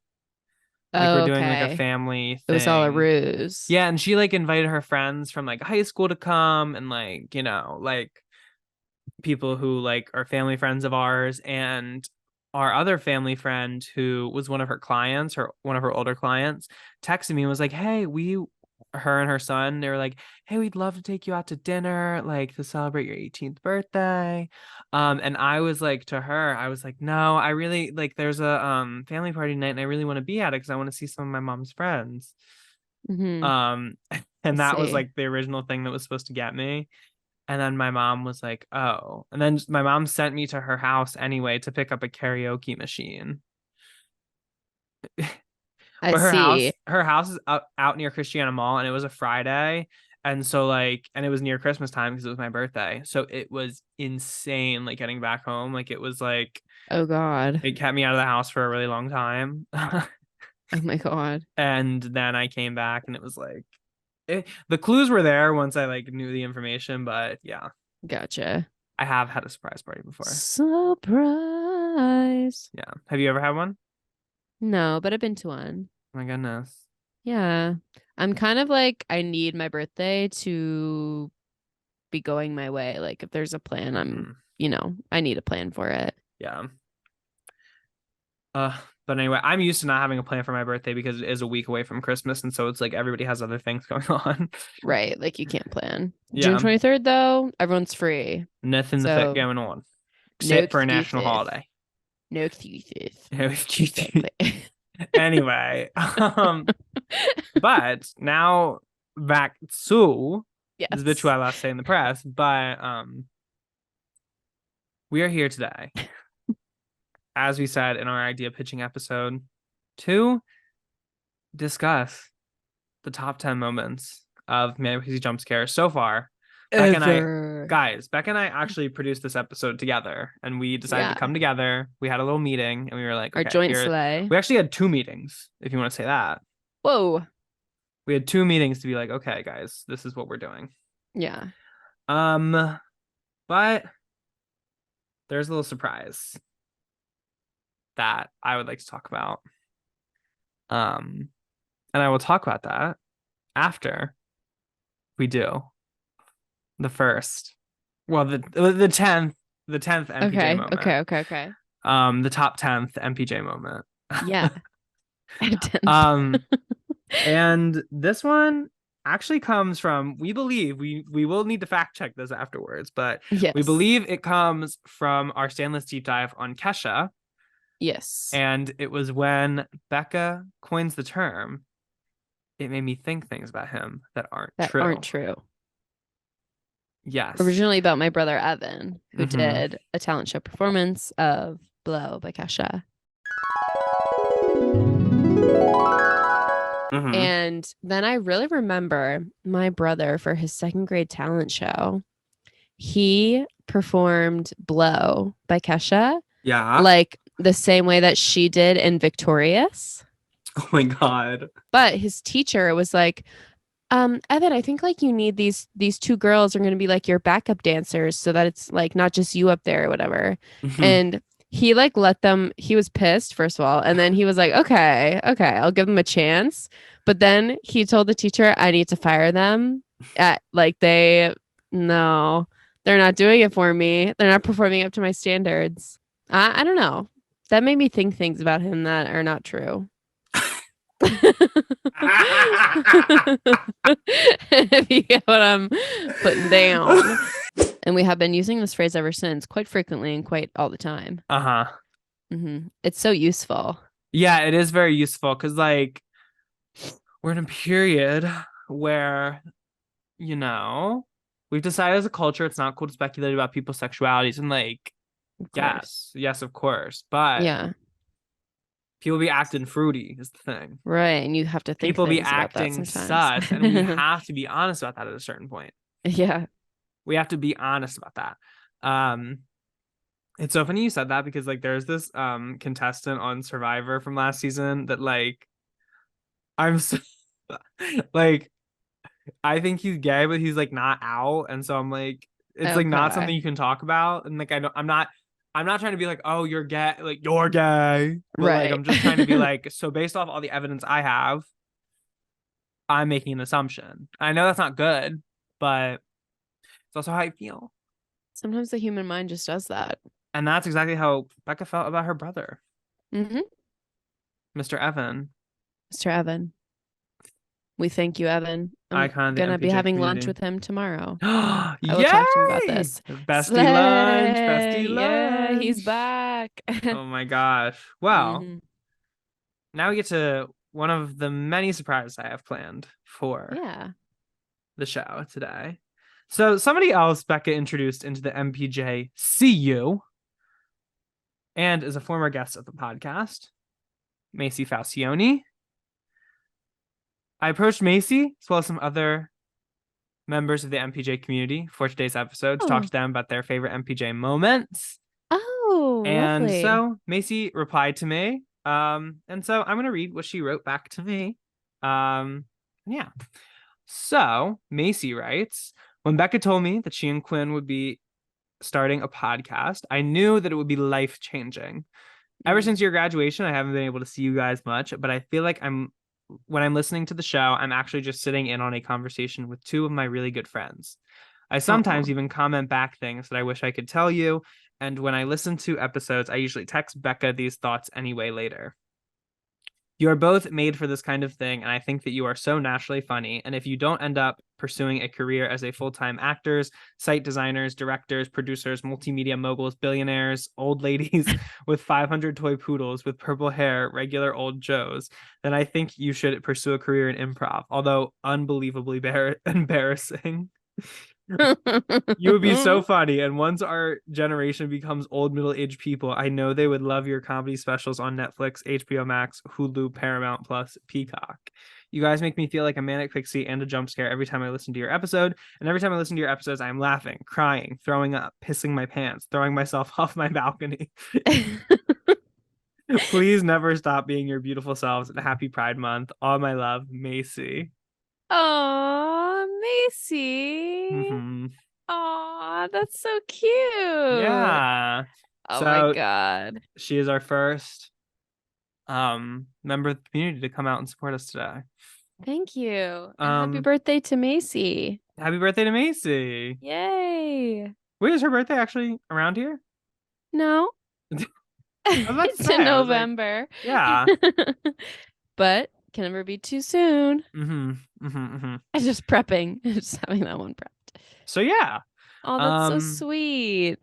Like we're doing like a Okay. family It was all a thing." ruse. Yeah, and she like invited her friends from like high school to come and like, you know, like people who like are family friends of ours, and our other family friend who was one of her clients, one of her older clients, texted me and was like, "Hey, her and her son, they were like, hey, we'd love to take you out to dinner, like to celebrate your 18th birthday." And I was like to her, I was like, "No, I really like there's a family party night and I really want to be at it because I want to see some of my mom's friends." Mm-hmm. And that was like the original thing that was supposed to get me. And then my mom was like, "Oh." And then my mom sent me to her house anyway to pick up a karaoke machine. I But see. her house is out near Christiana Mall, and it was a Friday. And so like, and it was near Christmas time because it was my birthday. So it was insane, like getting back home. Like it was like, Oh God. it kept me out of the house for a really long time. Oh my God. And then I came back and it was like, the clues were there once I like knew the information, but yeah. Gotcha. I have had a surprise party before. Surprise. Yeah. Have you ever had one? No, but I've been to one. Oh my goodness. Yeah. I'm kind of like, I need my birthday to be going my way. Like if there's a plan, I need a plan for it. Yeah. But anyway, I'm used to not having a plan for my birthday because it is a week away from Christmas, and so it's like everybody has other things going on. Right. Like you can't plan. Yeah. June 23rd though, everyone's free. Nothing to fit going on. Except for a national holiday. No excuses. No excuses. Anyway. But now back to this bitch who I last say in the press, but we are here today, as we said in our idea pitching episode, to discuss the top 10 moments of MPJCU jump scares so far. Becca and I actually produced this episode together, and we decided to come together. We had a little meeting, and we were like, our joint sleigh. We actually had 2 meetings, if you want to say that. Whoa. We had 2 meetings to be like, okay, guys, this is what we're doing. Yeah. But there's a little surprise that I would like to talk about. And I will talk about that after we do the first, well, the 10th MPJ moment. Okay. The top 10th MPJ moment. Yeah. And this one actually comes from, we believe, we will need to fact check this afterwards, but yes. we believe it comes from our Stanless deep dive on Kesha. Yes. And it was when Becca coins the term, it made me think things about him that aren't true. Yes. Originally about my brother Evan, who did a talent show performance of Blow by Kesha. And then I really remember my brother for his second grade talent show. He performed Blow by Kesha. Yeah. Like the same way that she did in Victorious. Oh my God. But his teacher was like, Evan, I think like you need these two girls are going to be like your backup dancers so that it's like not just you up there or whatever. And he like let them, he was pissed first of all. And then he was like, okay, I'll give them a chance. But then he told the teacher, I need to fire them at like no, they're not doing it for me. They're not performing up to my standards. I don't know. That made me think things about him that are not true. If you get what I'm putting down. And we have been using this phrase ever since, quite frequently and quite all the time. It's so useful. Yeah, it is very useful because like we're in a period where, you know, we've decided as a culture it's not cool to speculate about people's sexualities, and like yes, of course, but yeah, people be acting fruity is the thing, right? And you have to think people be about acting sus, and we have to be honest about that at a certain point. Yeah, we have to be honest about that. It's so funny you said that because like there's this contestant on Survivor from last season that like I'm so, like I think he's gay, but he's like not out, and so I'm like it's like not something you can talk about, and like I'm not trying to be like, oh, you're gay, like you're gay, but right? Like I'm just trying to be like, so based off all the evidence I have, I'm making an assumption. I know that's not good, but it's also how I feel. Sometimes the human mind just does that. And that's exactly how Becca felt about her brother. Mr. Evan. Mr. Evan. We thank you, Evan. I'm Icon gonna be having community. lunch with him tomorrow. I will talk to him about this. Bestie lunch. Yeah, he's back. Oh my gosh. Well, now we get to one of the many surprises I have planned for the show today. So somebody else Becca introduced into the MPJCU and is a former guest of the podcast, Macy Falcioni. I approached Macy as well as some other members of the MPJ community for today's episode to talk to them about their favorite MPJ moments. Oh, and lovely. So Macy replied to me. And so I'm going to read what she wrote back to me. Yeah. So Macy writes, when Becca told me that she and Quinn would be starting a podcast, I knew that it would be life-changing. Ever since your graduation, I haven't been able to see you guys much, but I feel like when I'm listening to the show, I'm actually just sitting in on a conversation with two of my really good friends. I sometimes even comment back things that I wish I could tell you, and when I listen to episodes, I usually text Becca these thoughts anyway later. You are both made for this kind of thing, and I think that you are so naturally funny, and if you don't end up pursuing a career as a full-time actors, site designers, directors, producers, multimedia moguls, billionaires, old ladies with 500 toy poodles with purple hair, regular old Joes, then I think you should pursue a career in improv, although unbelievably embarrassing. You would be so funny, and once our generation becomes old middle-aged people, I know they would love your comedy specials on Netflix, HBO Max, Hulu, Paramount Plus, Peacock. You guys make me feel like a manic pixie and a jump scare every time I listen to your episode, and every time I listen to your episodes, I'm laughing, crying, throwing up, pissing my pants, throwing myself off my balcony. Please never stop being your beautiful selves, and happy Pride Month. All my love, Macy. Aw, Macy. Mm-hmm. Aw. Aw, that's so cute. Yeah. Oh my So God. she is our first member of the community to come out and support us today. Thank you. And happy Um, birthday to Macy. happy birthday to Macy. Yay. Wait, is her birthday actually around here? No, I was about to it's say, in I was like, November. yeah. But can never be too soon. Mm-hmm. Mm-hmm. Mm-hmm. I'm just prepping. Just having that one prepped. So yeah. Oh, that's so sweet.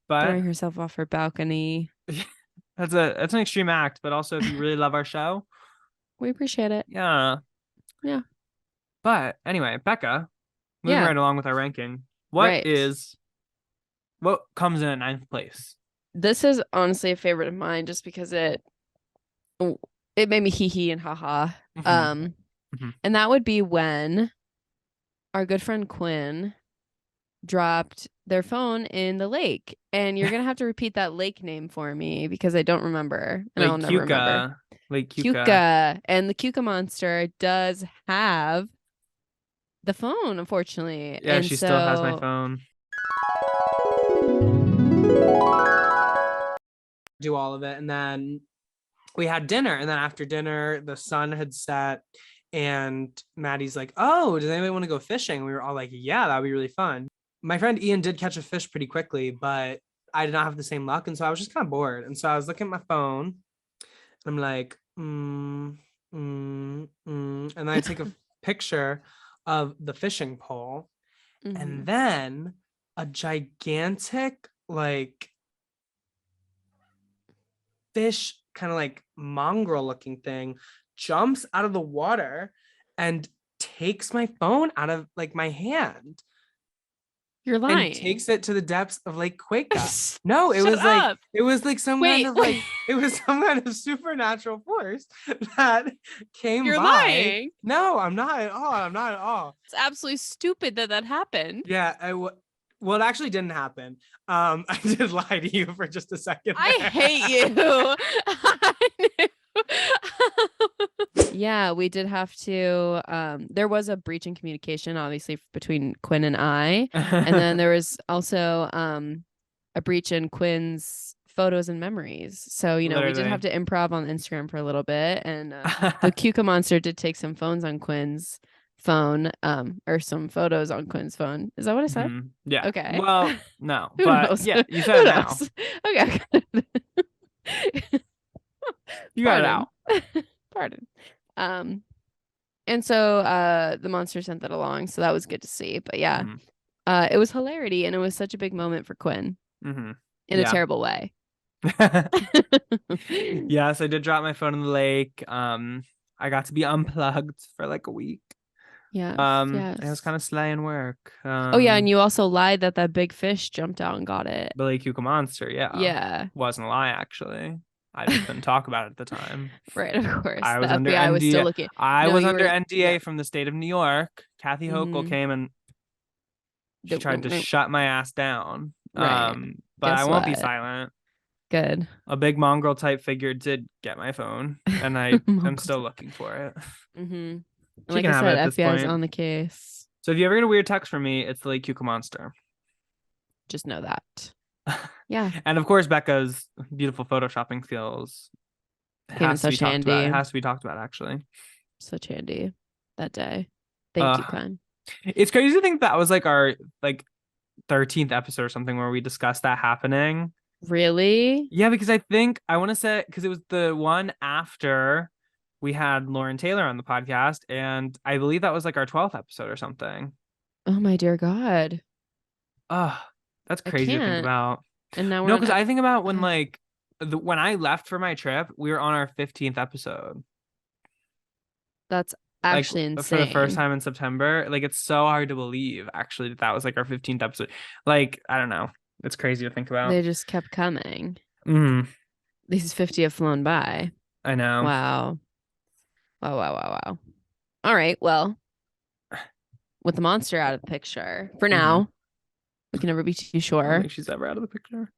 But Throwing herself off her balcony. that's an extreme act, but also if you really love our show, We appreciate it. yeah. Yeah. But anyway, Becca, moving Yeah. right along with our ranking, Right. what comes in ninth place? This is honestly a favorite of mine just because it made me hee hee and haha. Mm-hmm. And that would be when our good friend Quinn dropped their phone in the lake. And you're gonna have to repeat that lake name for me because I don't remember. And I'll never remember. Lake Cuca. Cuca. And the Cuca monster does have the phone, unfortunately. Yeah, And she still has my so phone. Do all of it, and then we had dinner, and then after dinner the sun had set, and Maddie's like, oh, does anybody want to go fishing? We were all like, yeah, that would be really fun. My friend Ian did catch a fish pretty quickly, but I did not have the same luck, and so I was just kind of bored, and so I was looking at my phone and I'm like, and then I take a picture of the fishing pole, and then a gigantic like fish, kind of like mongrel looking thing, jumps out of the water and takes my phone out of like my hand. You're lying. And takes it to the depths of Lake Quaca. No, it was like some Wait, kind of like it was some kind of supernatural force that came You're by. lying. No, I'm not at all. I'm not at all. It's absolutely stupid that happened. Yeah, well, it actually didn't happen. I did lie to you for just a second. I hate you. I knew. Yeah, we did have to there was a breach in communication obviously between Quinn and I, and then there was also a breach in Quinn's photos and memories. So, we did have to improv on Instagram for a little bit, and the Cuca monster did take some phones on Quinn's phone, or some photos on Quinn's phone. Is that what I said? Mm-hmm. Yeah. Okay. Well, no, Who but knows? yeah, you said it now. Okay. You got it out. Pardon. And so the monster sent that along, so that was good to see. But yeah, it was hilarity, and it was such a big moment for Quinn in a terrible way. Yes, I did drop my phone in the lake. I got to be unplugged for like a week. Yeah. It was kind of slaying work. Oh yeah, and you also lied that big fish jumped out and got it. The Lake Cuca monster, Yeah. Wasn't a lie, actually. I just couldn't talk about it at the time. Right, of course. I was the under FBI NDA. was still looking. I was under NDA from the state of New York. Kathy Hochul came and she tried to shut my ass down. Right. But I won't be silent. Good. A big mongrel type figure did get my phone, and I am still looking for it. Like I said, FBI is on the case. So if you ever get a weird text from me, it's the Lake Cuca monster. Just know that. Yeah. And of course, Becca's beautiful photoshopping skills It such handy. It has to be talked about, actually. Such handy that day. Thank you, Quinn. It's crazy to think that was like our 13th episode or something where we discussed that happening. Really? Yeah, because I want to say, because it was the one after we had Lauren Taylor on the podcast, and I believe that was like our 12th episode or something. Oh my dear God. Oh, that's crazy to think about. And now no, because I think about when when I left for my trip, we were on our 15th episode. That's actually insane. For the first time in September. Like, it's so hard to believe, actually, that was like our 15th episode. Like, I don't know. It's crazy to think about. They just kept coming. These 50 have flown by. I know. Wow. Wow. All right. Well, with the monster out of the picture, for now, we can never be too sure. I don't think she's ever out of the picture.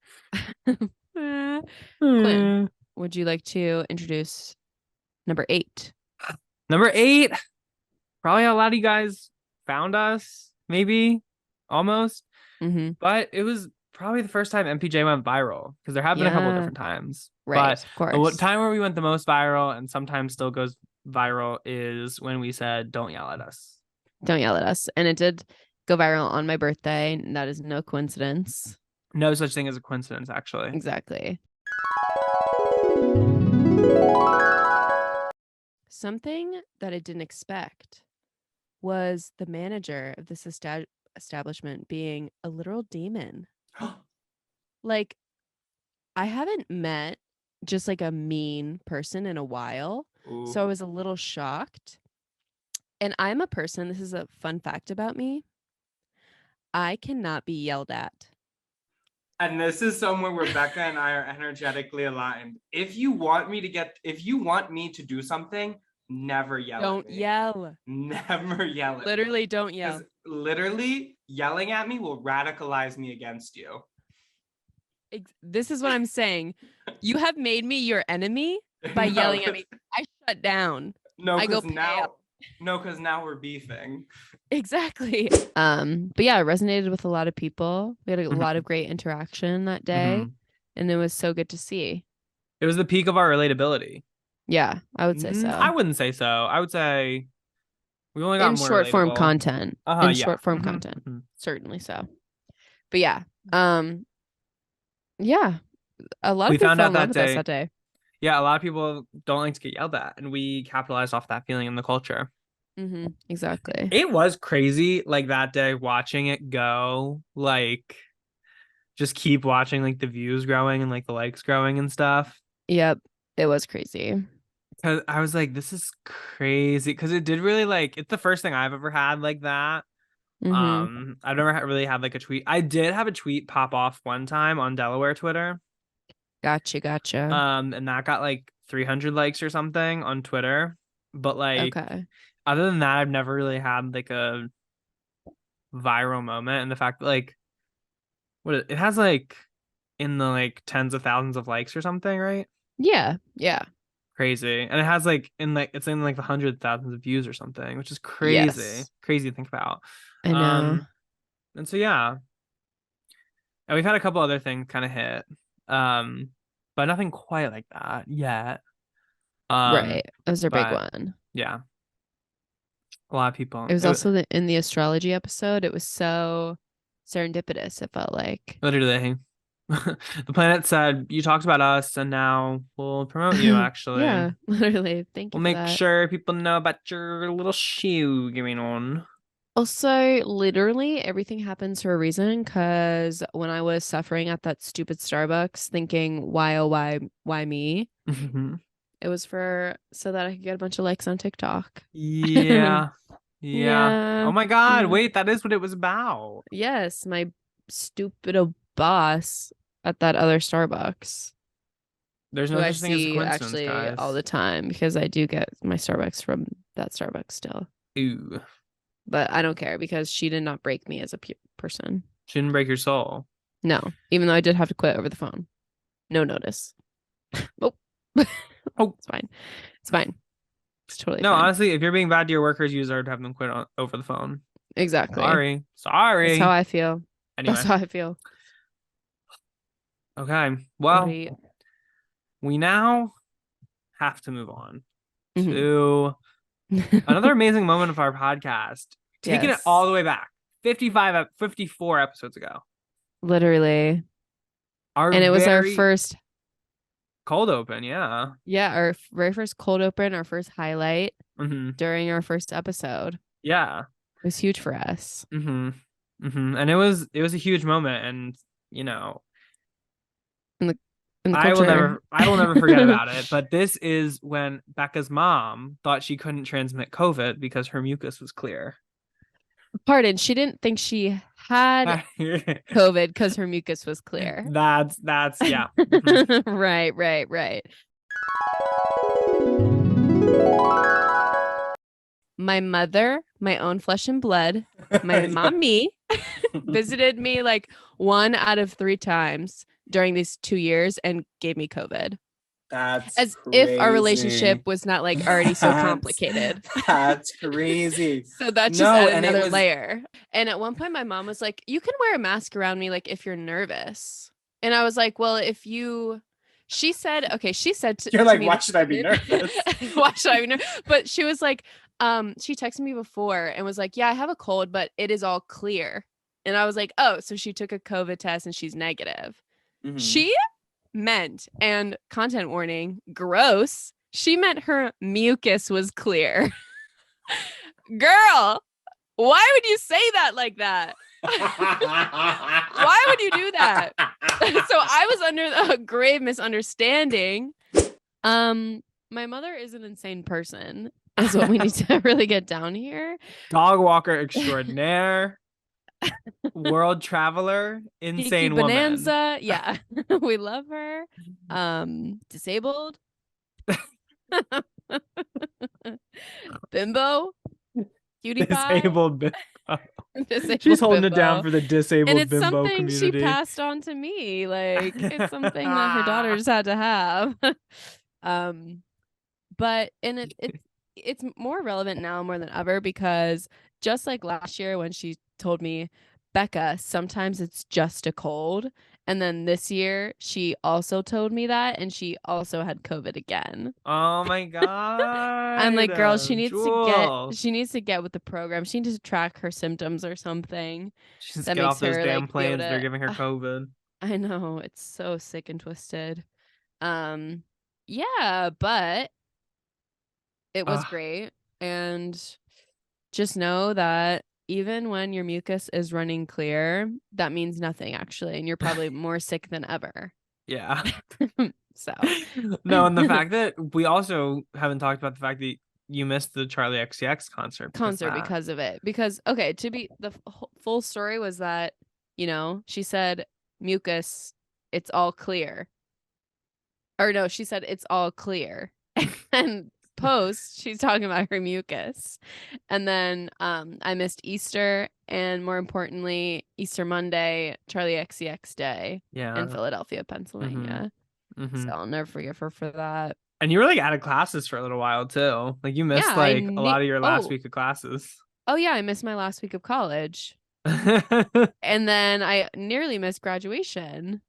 Quinn, would you like to introduce number 8? Number 8. Probably a lot of you guys found us, maybe, almost. Mm-hmm. But it was probably the first time MPJ went viral because there have been a couple of different times. Right, But of course. the time where we went the most viral and sometimes still goes viral is when we said, "Don't yell at us." Don't yell at us. And it did go viral on my birthday. And that is no coincidence. No such thing as a coincidence, actually. Exactly. Something that I didn't expect was the manager of this establishment being a literal demon. Like, I haven't met just like a mean person in a while. Ooh. So I was a little shocked. And I'm a person, this is a fun fact about me. I cannot be yelled at. And this is somewhere where Becca and I are energetically aligned. If you want me to do something, never yell Don't at me. yell. Never yell at me. Literally don't yell. Because literally yelling at me will radicalize me against you. This is what I'm saying. You have made me your enemy by yelling at me. I shut down. No, I go because now we're beefing. Exactly. But yeah, it resonated with a lot of people. We had a lot of great interaction that day, and it was so good to see. It was the peak of our relatability. Yeah, I would say so. I wouldn't say so. I would say we only got in more short form relatable. content. Yeah. Short form content, certainly so. But yeah, yeah, a lot of people found fell out in that love with day. us that day. Yeah, a lot of people don't like to get yelled at, and we capitalized off that feeling in the culture. Exactly. It was crazy, like that day, watching it go, like just keep watching, like the views growing and like the likes growing and stuff. Yep, it was crazy. Cause I was like, this is crazy, because it did really like it's the first thing I've ever had like that. I've never really had like a tweet. I did have a tweet pop off one time on Delaware Twitter. Gotcha. And that got like 300 likes or something on Twitter. But like, other than that, I've never really had like a viral moment. And the fact that like, it has like in the like tens of thousands of likes or something, right? Yeah. Crazy. And it has like it's in like the hundreds of thousands of views or something, which is crazy. Yes. Crazy to think about. I know. And so yeah. And we've had a couple other things kind of hit. But nothing quite like that yet. Right. That was our big one. Yeah. A lot of people. It was also in the astrology episode. It was so serendipitous, it felt like. Literally. The planet said, you talked about us, and now we'll promote you, actually. Yeah, literally. Thank you. We'll make sure people know about your little shoe going on. Also, literally, everything happens for a reason, because when I was suffering at that stupid Starbucks, thinking, why, oh, why me? It was so that I could get a bunch of likes on TikTok. Yeah. Oh my God. Wait, that is what it was about. Yes, my stupid boss at that other Starbucks. There's no such thing as a coincidence, actually guys. all the time, because I do get my Starbucks from that Starbucks still. Ooh. But I don't care, because she did not break me as a person. She didn't break your soul. No, even though I did have to quit over the phone. No notice. Oh. It's fine. It's totally fine. Honestly, if you're being bad to your workers, you deserve to have them quit over the phone. Exactly. Sorry. That's how I feel. Anyway. That's how I feel. Okay. Well, we now have to move on to another amazing moment of our podcast. Taking it all the way back. 54 episodes ago. Literally. And it was our first cold open, yeah. Yeah, our very first cold open, our first highlight during our first episode. Yeah. It was huge for us. And it was a huge moment, and you know, in the I culture. will never forget about it. But this is when Becca's mom thought she couldn't transmit COVID because her mucus was clear. Pardon, she didn't think she had COVID because her mucus was clear. That's yeah. Right. My mother, my own flesh and blood, my mommy visited me like 1 out of 3 times during these 2 years and gave me COVID. That's As crazy. if our relationship was not like already so complicated. That's crazy. So that just added another layer. And at one point my mom was like, you can wear a mask around me like if you're nervous. And I was like, well, she said you're like, me why should I be nervous? why should I be nervous? But she was like, she texted me before and was like, yeah, I have a cold, but it is all clear. And I was like, oh, so she took a COVID test and she's negative. Mm-hmm. She meant, and content warning, gross, she meant her mucus was clear. Girl, why would you say that like that? Why would you do that? So I was under a grave misunderstanding. My mother is an insane person, is what we need to really get down here. Dog walker extraordinaire. World traveler, insane Kiki woman. Bonanza. Yeah. We love her. Disabled. Bimbo. Cutie pie. Disabled Bimbo. Disabled She's holding Bimbo. it down for the disabled and it's Bimbo something community. she passed on to me. Like, it's something that her daughter just had to have. But it's more relevant now more than ever, because just like last year when she told me, Becca, sometimes it's just a cold. And then this year she also told me that, and she also had COVID again. Oh my God. I'm like, girl, she needs to get with the program. She needs to track her symptoms or something. She needs that to get makes off those her, damn like, planes. They're giving her COVID. I know, it's so sick and twisted. Yeah, but it was great. And just know that even when your mucus is running clear, that means nothing actually, and you're probably more sick than ever. Yeah. So no, and the fact that we also haven't talked about the fact that you missed the Charlie XCX concert because of it. Because okay, to be the full story was that, she said mucus, it's all clear. Or no, she said it's all clear. And post, she's talking about her mucus. And then I missed Easter, and more importantly, Easter Monday, Charlie XCX Day in Philadelphia, Pennsylvania. Mm-hmm. So I'll never forgive her for that. And you were like out of classes for a little while too. Like you missed a lot of your last week of classes. Oh yeah, I missed my last week of college. And then I nearly missed graduation.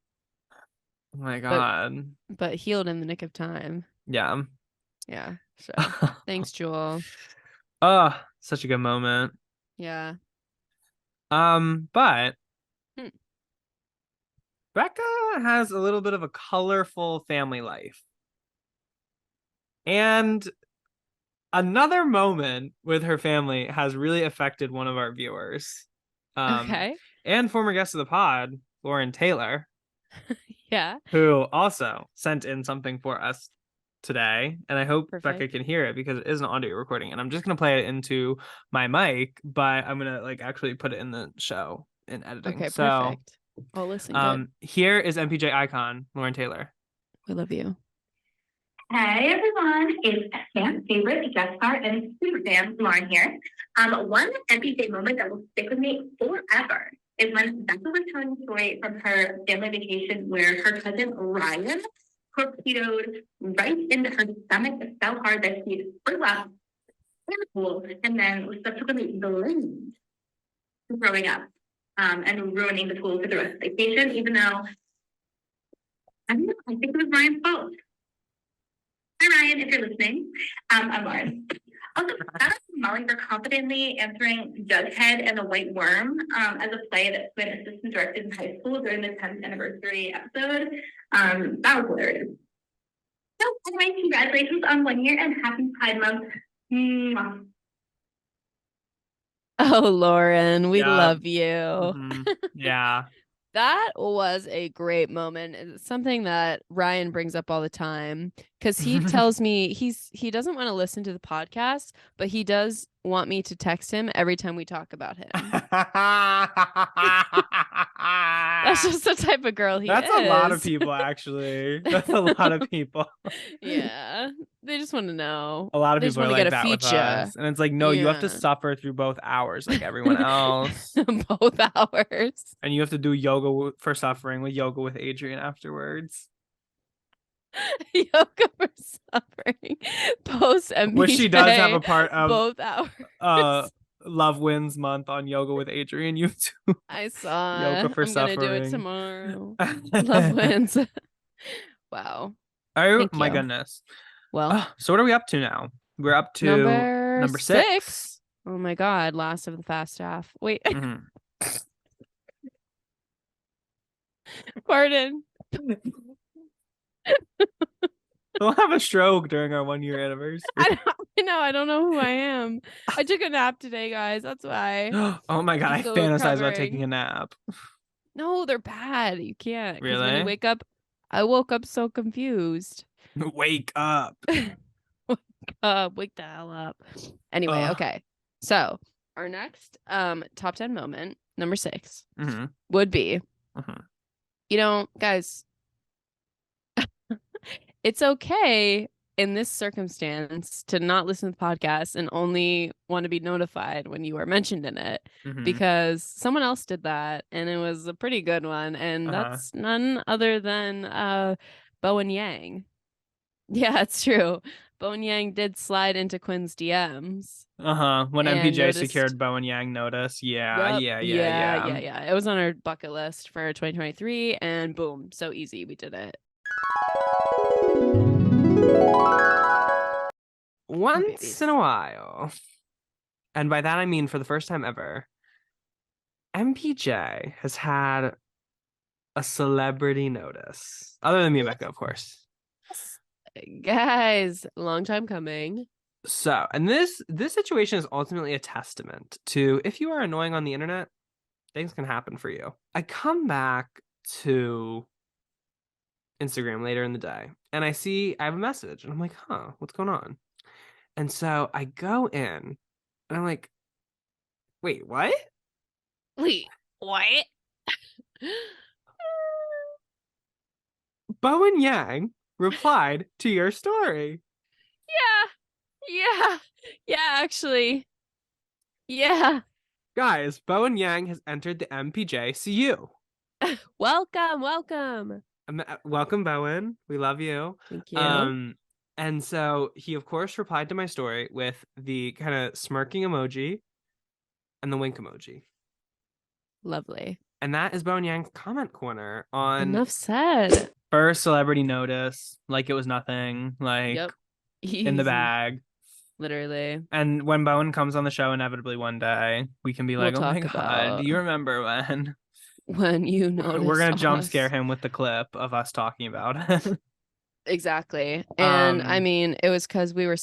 Oh my God. But healed in the nick of time. Yeah. Yeah. So thanks, Jewel. Oh, such a good moment. Yeah. But Becca has a little bit of a colorful family life. And another moment with her family has really affected one of our viewers. Okay. And former guest of the pod, Lauren Taylor. Yeah. Who also sent in something for us today. And I hope Becca can hear it because it is an audio recording. And I'm just going to play it into my mic, but I'm going to actually put it in the show in editing. Okay, perfect. I'll listen. Here is MPJ icon, Lauren Taylor. We love you. Hey everyone, it's Sam's favorite guest star and super fan, Lauren here. One MPJ moment that will stick with me forever is when Becca was telling a story from her family vacation where her cousin Ryan torpedoed right into her stomach so hard that she threw up in the pool and then was subsequently blamed for throwing up and ruining the pool for the rest of the vacation, even though I think it was Ryan's fault. Hi, Ryan, if you're listening. I'm Lauren. Also, shout out to Molly for confidently answering Jughead and the White Worm as a play that Quinn assistant directed in high school during the 10th anniversary episode. That was hilarious. So, anyway, congratulations on 1 year and happy Pride Month. Mwah. Oh, Lauren, we love you. Mm-hmm. Yeah. That was a great moment. It's something that Ryan brings up all the time because he tells me he doesn't want to listen to the podcast, but he does want me to text him every time we talk about him. That's just the type of girl he is. That's a lot of people, actually. That's a lot of people. Yeah. They just want to know. A lot of people are like that with us. And it's like, no, you have to suffer through both hours like everyone else. Both hours. And you have to do yoga for suffering with Yoga with Adrian afterwards. Yoga for suffering. Post MPJ. Which she does have a part of both hours. Love Wins month on Yoga with Adrian YouTube. I saw. Yoga for I'm gonna do it suffering. tomorrow. Love wins. Wow. Oh Thank my you. goodness. Well, So what are we up to now? We're up to number 6. Oh my God. Last of the fast half. Wait. Mhm. Pardon. We'll have a stroke during our 1-year anniversary. I don't know who I am. I took a nap today, guys. That's why. Oh my God, I'm I still fantasize about recovering. taking a nap. No, they're bad. You can't. Because when Really? you wake up, I woke up so confused. Wake up. Wake the hell up. Anyway, okay. So our next top 10 moment, number 6, would be, guys, it's okay in this circumstance to not listen to the podcast and only want to be notified when you are mentioned in it, because someone else did that and it was a pretty good one, and that's none other than Bowen Yang. Yeah, it's true. Bowen Yang did slide into Quinn's DMs. When and MPJ secured Bowen Yang notice. Yeah. It was on our bucket list for 2023, and boom, so easy, we did it. Once in a while, and by that I mean for the first time ever, MPJ has had a celebrity notice, other than me and Becca, of course. Guys, long time coming. So, and this situation is ultimately a testament to, if you are annoying on the internet, things can happen for you. I come back to Instagram later in the day and I have a message and I'm like, what's going on? And so I go in and I'm like, wait, what? Bowen Yang replied to your story. Yeah, actually. Yeah. Guys, Bowen Yang has entered the MPJCU. Welcome. Welcome, Bowen. We love you. Thank you. And so he, of course, replied to my story with the kind of smirking emoji and the wink emoji. Lovely. And that is Bowen Yang's comment corner on Enough said. First celebrity notice, like it was nothing, like in the bag. Literally. And when Bowen comes on the show, inevitably one day, we can be like, oh my God, do you remember when you noticed we're going to jump scare him with the clip of us talking about it. Exactly. And I mean, it was because we were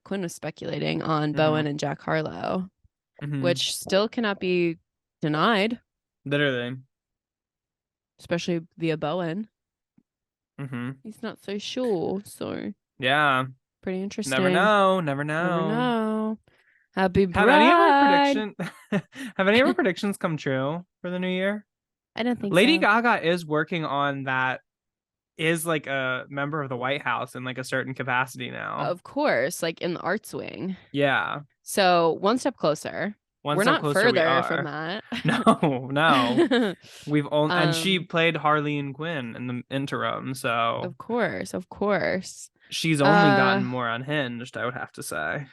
Quinn was speculating on Bowen and Jack Harlow, which still cannot be denied. Literally. Especially via Bowen. He's not so sure. So yeah. Pretty interesting. Never know. Happy bride. Have any of our predictions come true for the new year? I don't think Lady so. Gaga is working on that, is like a member of the White House in like a certain capacity now. Of course, like in the arts wing. Yeah. So one step closer. We're not further from that. No. We've only and she played Harleen Quinn in the interim, so of course. She's only gotten more unhinged, I would have to say.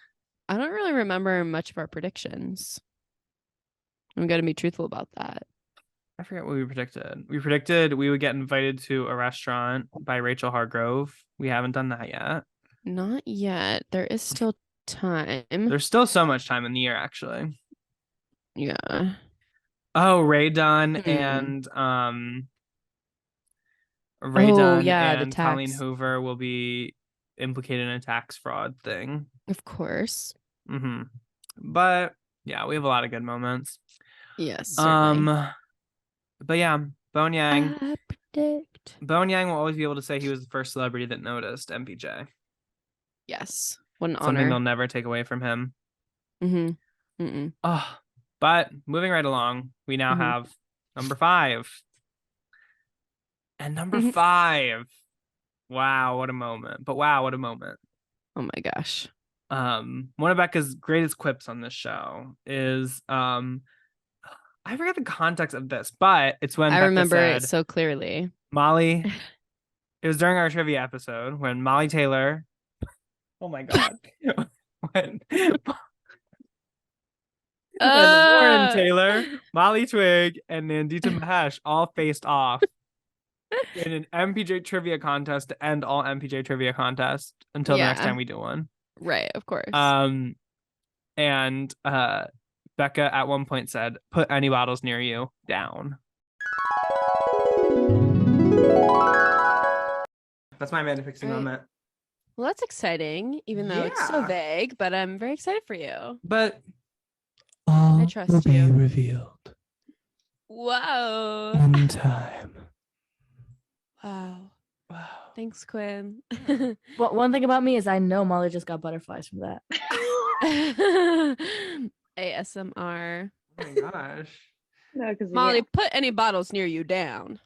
I don't really remember much of our predictions. I'm gonna be truthful about that. I forget what we predicted. We predicted we would get invited to a restaurant by Rachel Hargrove. We haven't done that yet. Not yet. There is still time. There's still so much time in the year, actually. Yeah. Oh, Ray Dunn and Colleen Hoover will be implicated in a tax fraud thing. Of course. But yeah, we have a lot of good moments. Yes. Certainly. But yeah, Bowen Yang. I predict. Bowen Yang will always be able to say he was the first celebrity that noticed MPJ. Yes. What an honor. Something they'll never take away from him. But moving right along, we now have number 5. And number 5. Wow, what a moment. But wow, what a moment. Oh my gosh. One of Becca's greatest quips on this show is I forget the context of this, but it's when I Becca remember said, it so clearly. Molly, It was during our trivia episode when Molly Taylor. Oh my God. when Lauren Taylor, Molly Twig, and Nandita Mahesh all faced off in an MPJ trivia contest to end all MPJ trivia contests until the next time we do one. Right, of course. And Becca at one point said, "Put any bottles near you down." That's my Amanda Pixie moment. Well, that's exciting, even though it's so vague, but I'm very excited for you. But all I trust will be you. revealed. Wow. In time. Wow. Thanks, Quinn. Well, one thing about me is I know Molly just got butterflies from that. ASMR. Oh my gosh. No, because Molly, put any bottles near you down.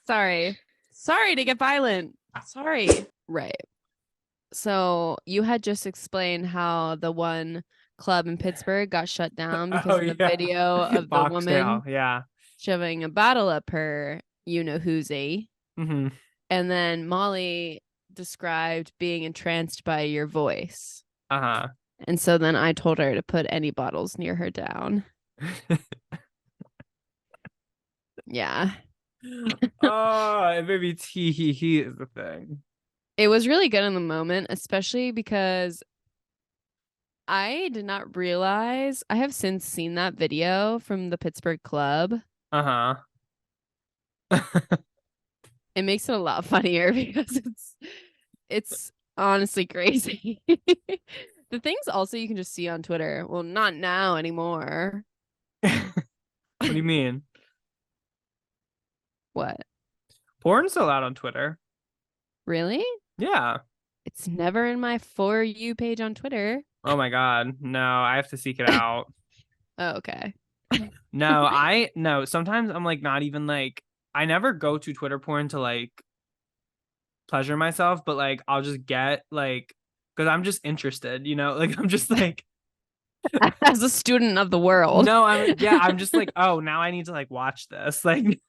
Sorry to get violent. Sorry. Right. So you had just explained how the one club in Pittsburgh got shut down because of the video of the woman shoving a bottle up her you-know-who'sy. Mm-hmm. And then Molly described being entranced by your voice. Uh-huh. And so then I told her to put any bottles near her down. Yeah. Oh, maybe he is the thing. It was really good in the moment, especially because I did not realize I have since seen that video from the Pittsburgh club. Uh-huh. It makes it a lot funnier because it's honestly crazy. The things also you can just see on Twitter. Well, not now anymore. What do you mean? What? Porn's still out on Twitter. Really? Yeah. It's never in my For You page on Twitter. Oh my God. No, I have to seek it out. Oh, okay. No, sometimes I'm like not even like I never go to Twitter porn to like pleasure myself, but like I'll just get like because I'm just interested, like I'm just like as a student of the world. No, I'm just like, oh, now I need to like watch this. Like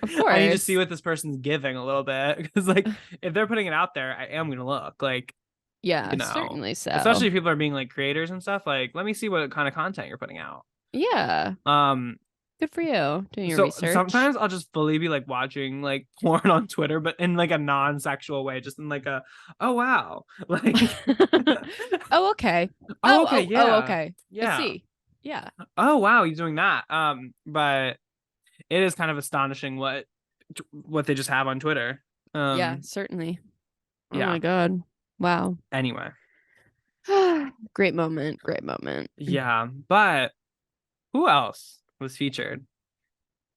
of course. I need to see what this person's giving a little bit because like if they're putting it out there, I am gonna look like certainly so. Especially if people are being like creators and stuff, like let me see what kind of content you're putting out. Yeah. Good for you doing your research. Sometimes I'll just fully be like watching like porn on Twitter, but in like a non-sexual way, just in like a oh wow, like oh okay, okay, yeah, I see, yeah. Oh wow, you're doing that. But it is kind of astonishing what they just have on Twitter. Yeah, certainly. Oh yeah. my God, wow. Anyway, great moment. Yeah, but who else was featured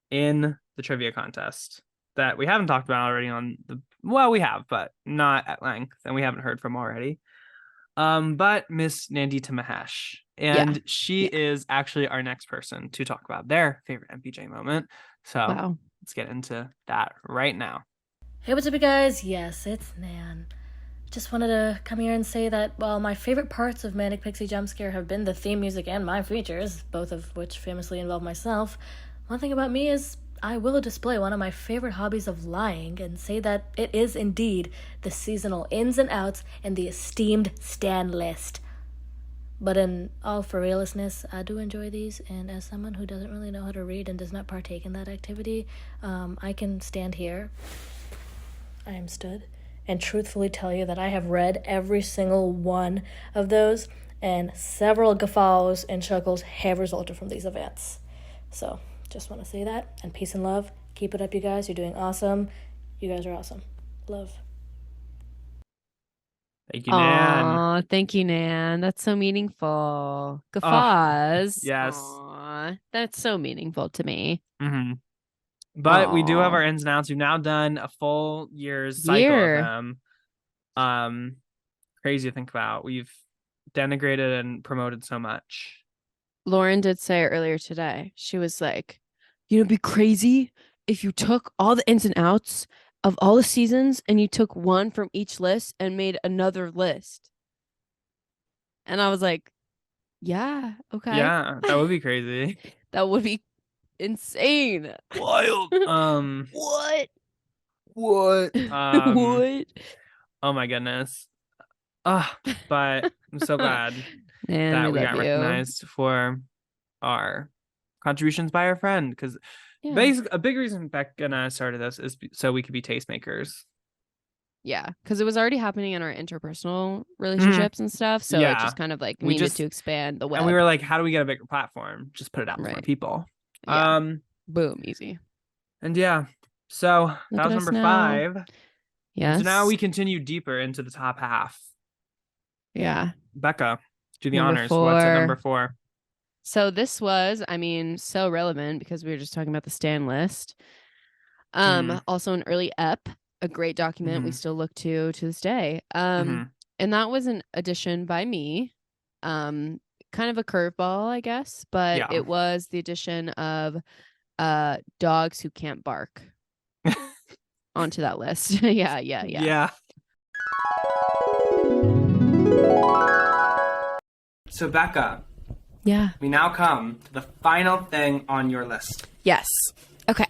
in the trivia contest that we haven't talked about already we have, but not at length, and we haven't heard from already. But Miss Nandita Mahesh, and she is actually our next person to talk about their favorite MPJ moment. So let's get into that right now. Hey, what's up, you guys? Yes, it's Nan. Just wanted to come here and say that while my favorite parts of Manic Pixie Jumpscare have been the theme music and my features, both of which famously involve myself, one thing about me is I will display one of my favorite hobbies of lying and say that it is indeed the seasonal ins and outs and the esteemed Stan list. But in all for realistness, I do enjoy these, and as someone who doesn't really know how to read and does not partake in that activity, I can stand here. I am stood. And truthfully tell you that I have read every single one of those, and several guffaws and chuckles have resulted from these events. So, just want to say that, and peace and love. Keep it up, you guys. You're doing awesome. You guys are awesome. Love. Thank you, Nan. Aw, thank you, Nan. That's so meaningful. Guffaws. Yes. Aww, that's so meaningful to me. Mm-hmm. But we do have our ins and outs. We've now done a full year's cycle of them. Crazy to think about. We've denigrated and promoted so much. Lauren did say earlier today, she was like, it'd be crazy if you took all the ins and outs of all the seasons and you took one from each list and made another list. And I was like, yeah, okay. Yeah, that would be crazy. That would be insane. Wild. What? What? What? Oh my goodness. But I'm so glad Man, that we we love got you. recognized for our contributions by our friend. Because basically, a big reason Becca and I started this is so we could be tastemakers. Yeah, because it was already happening in our interpersonal relationships and stuff. So it just kind of like needed to expand the web. And we were like, how do we get a bigger platform? Just put it out to more people. Yeah. Boom, easy. And yeah, so that was number 5. Yes. So now we continue deeper into the top half. Yeah. Becca, do the Number honors. 4. What's at number 4? So this was, I mean, so relevant because we were just talking about the Stan list. Also an early ep, a great document we still look to this day. And that was an addition by me. Kind of a curveball, I guess, but it was the addition of dogs who can't bark onto that list. Yeah. So Becca. Yeah. We now come to the final thing on your list. Yes. Okay.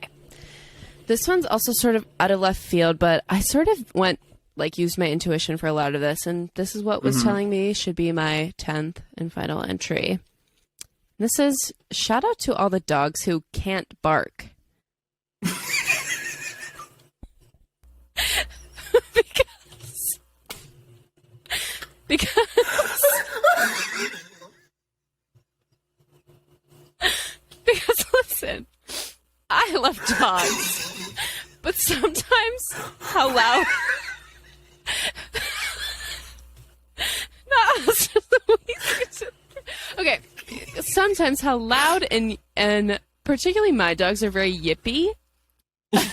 This one's also sort of out of left field, but I sort of used my intuition for a lot of this, and this is what was telling me should be my 10th and final entry. This is shout out to all the dogs who can't bark. Because listen, I love dogs, but sometimes how loud. Okay, sometimes how loud and particularly my dogs are very yippy.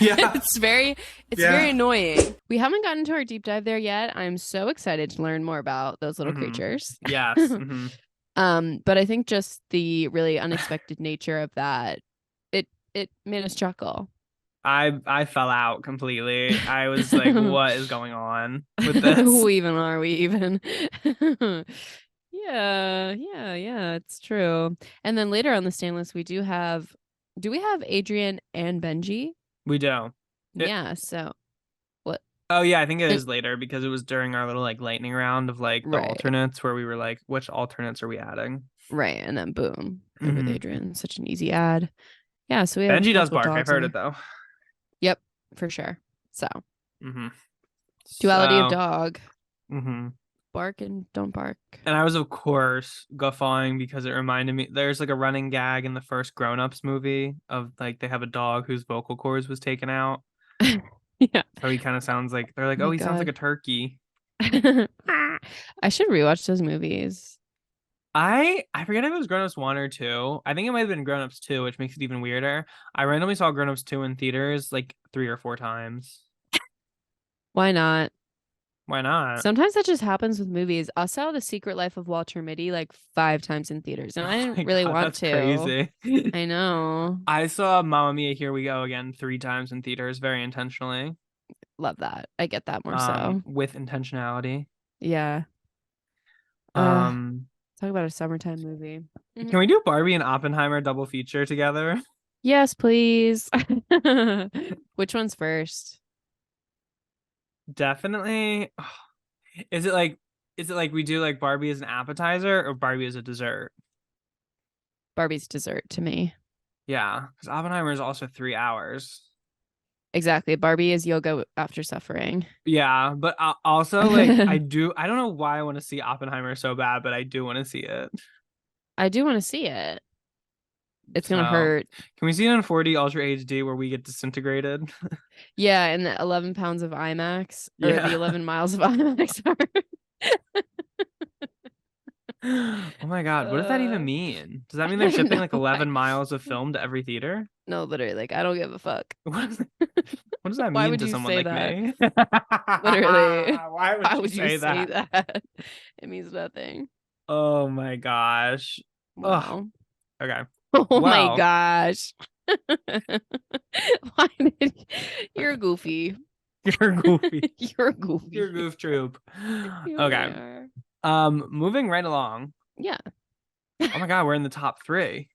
Yeah. It's very annoying. We haven't gotten to our deep dive there yet. I'm so excited to learn more about those little creatures. Yes. But I think just the really unexpected nature of that, it made us chuckle. I fell out completely. I was like, what is going on with this? Who even are we even? Yeah, it's true. And then later on the Stan list, we do we have Adrian and Benji? We do. Yeah, so what? Oh yeah, I think it is later because it was during our little like lightning round of like the alternates where we were like, which alternates are we adding? Right, and then boom, with Adrian, such an easy add. Yeah, so we have Benji does bark. I've heard it though. Yep, for sure. So duality of dog. Bark and don't bark. And I was of course guffawing because it reminded me there's like a running gag in the first Grown Ups movie of like they have a dog whose vocal cords was taken out. Yeah. So he kind of sounds like they're like, he sounds like a turkey. I should rewatch those movies. I forget if it was Grown Ups 1 or 2. I think it might have been Grown Ups 2, which makes it even weirder. I randomly saw Grown Ups 2 in theaters like 3 or 4 times. Why not? Why not? Sometimes that just happens with movies. I saw The Secret Life of Walter Mitty like 5 times in theaters, and I didn't really want that's to. Crazy. I know. I saw Mamma Mia, Here We Go Again 3 times in theaters, very intentionally. Love that. I get that more so. With intentionality. Yeah. Talk about a summertime movie. Can we do Barbie and Oppenheimer double feature together? Yes, please. Which one's first? Definitely. Is it like we do like Barbie as an appetizer or Barbie as a dessert? Barbie's dessert to me. Yeah, because Oppenheimer is also 3 hours. Exactly. Barbie is yoga after suffering. Yeah, but also like I don't know why I want to see Oppenheimer so bad, but I do want to see it. I do want to see it. It's gonna hurt. Can we see it in 4D Ultra HD where we get disintegrated? Yeah, and the 11 pounds of IMAX or the 11 miles of IMAX are. Oh my god, what does that even mean? Does that mean they're shipping like 11 miles of film to every theater? No, literally, like I don't give a fuck. What does that mean to someone like me? Literally. Why would you say that? It means nothing. Oh my gosh. Wow. Oh, okay. Oh my gosh. You're goofy. You're goofy. You're goofy. You're goof troop. Okay. Moving right along. Yeah. Oh my God, we're in the top 3.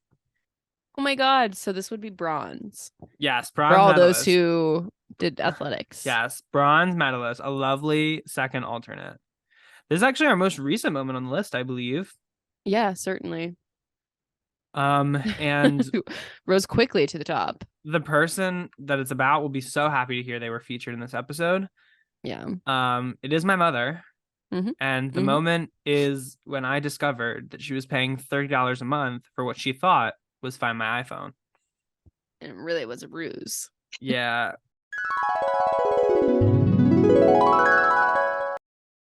Oh my God. So this would be bronze Yes, for bronze all those medalist. who did athletics. Yes, bronze medalist. A lovely second alternate. This is actually our most recent moment on the list, I believe. Yeah, certainly. And rose quickly to the top. the person that it's about will be so happy to hear they were featured in this episode. Yeah. It is my mother. Mm-hmm. And the Mm-hmm. moment is when I discovered that she was paying $30 a month for what she thought was Find My iPhone. And it really was a ruse. Yeah.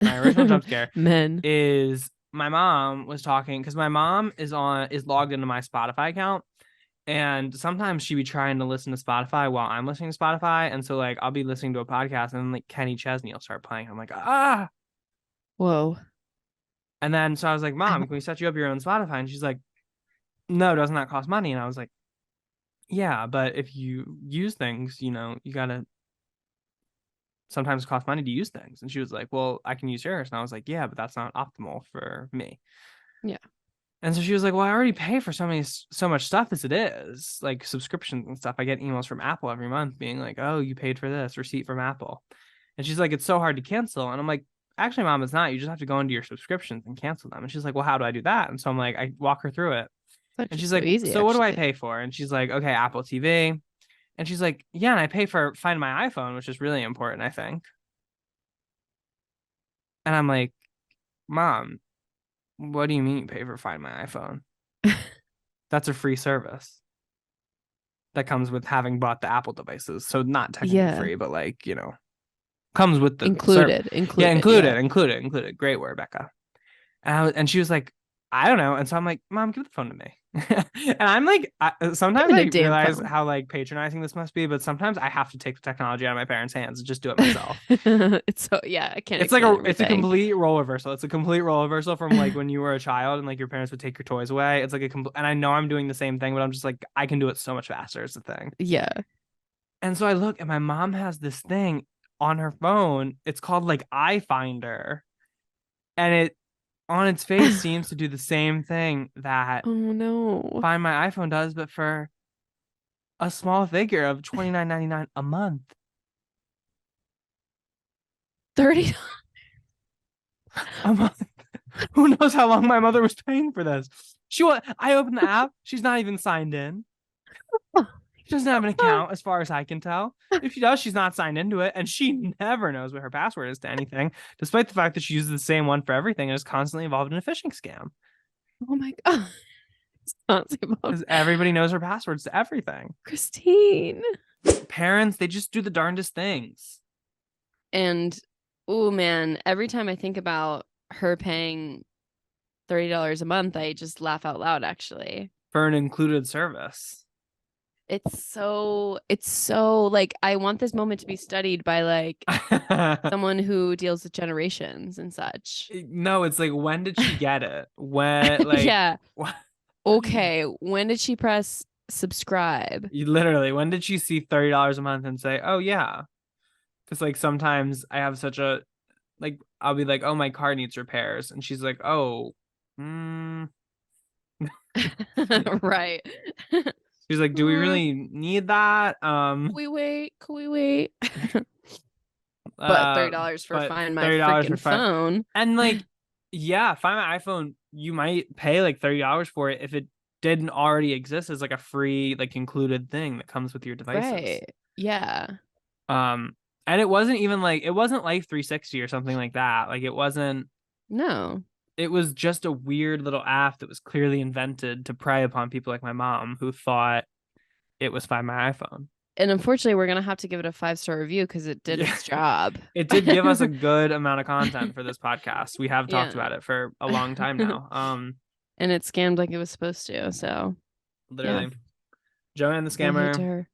My original jump scare Men. is my mom was talking because my mom is logged into my Spotify account, and sometimes she be trying to listen to Spotify while I'm listening to Spotify, and so like I'll be listening to a podcast and then like Kenny Chesney will start playing. I'm like, ah. Whoa. And then so I was like, Mom, can we set you up your own Spotify? And she's like, no, doesn't that cost money? And I was like, yeah, but if you use things, you gotta sometimes cost money to use things. And she was like, well, I can use yours. And I was like, yeah, but that's not optimal for me. Yeah. And so she was like, well, I already pay for so much stuff as it is, like subscriptions and stuff. I get emails from Apple every month being like, oh, you paid for this receipt from Apple. And she's like, it's so hard to cancel. And I'm like, actually, Mom, it's not. You just have to go into your subscriptions and cancel them. And she's like, well, how do I do that? And so I'm like, I walk her through it. And she's like, easy, so what do I pay for? And she's like, okay, Apple TV. And she's like, yeah, and I pay for Find My iPhone, which is really important, I think. And I'm like, Mom, what do you mean you pay for Find My iPhone? That's a free service that comes with having bought the Apple devices. So not technically free, but like, comes with the included. Yeah, included. Great word, Becca. And she was like, I don't know. And so I'm like, Mom, give the phone to me. And I'm like, sometimes I realize how like patronizing this must be, but sometimes I have to take the technology out of my parents' hands and just do it myself. I can't. It's like it's a complete role reversal. It's a complete role reversal from like when you were a child and like your parents would take your toys away. It's like and I know I'm doing the same thing, but I'm just like, I can do it so much faster. It's the thing. Yeah. And so I look and my mom has this thing on her phone. It's called like iFinder. And it on its face seems to do the same thing that Find My iPhone does, but for a small figure of $29.99 a month. 30 a month. Who knows how long my mother was paying for this? I opened the app. She's not even signed in. She doesn't have an account as far as I can tell. If she does, she's not signed into it. And she never knows what her password is to anything, despite the fact that she uses the same one for everything and is constantly involved in a phishing scam. Oh my God. Because everybody knows her passwords to everything. Christine. Parents, they just do the darndest things. And, oh man, every time I think about her paying $30 a month, I just laugh out loud, actually. For an included service. It's so like, I want this moment to be studied by like someone who deals with generations and such. No, it's like, when did she get it? When, like, yeah. Okay. When did she press subscribe? Literally, when did she see $30 a month and say, oh yeah? Because like sometimes I have such a, like, I'll be like, oh, my car needs repairs. And she's like, oh, right. She's like, do we really need that? Can we wait? But $30 for Find My freaking phone. And like, yeah, Find My iPhone, you might pay like $30 for it if it didn't already exist as like a free, like included thing that comes with your devices. Right. Yeah. And it wasn't even like, it wasn't Life 360 or something like that. Like it wasn't. No. It was just a weird little app that was clearly invented to prey upon people like my mom who thought it was Find My iPhone. And unfortunately, we're going to have to give it a 5-star review because it did its job. It did give us a good amount of content for this podcast. We have talked about it for a long time now. And it scammed like it was supposed to. So literally, Joanne the scammer.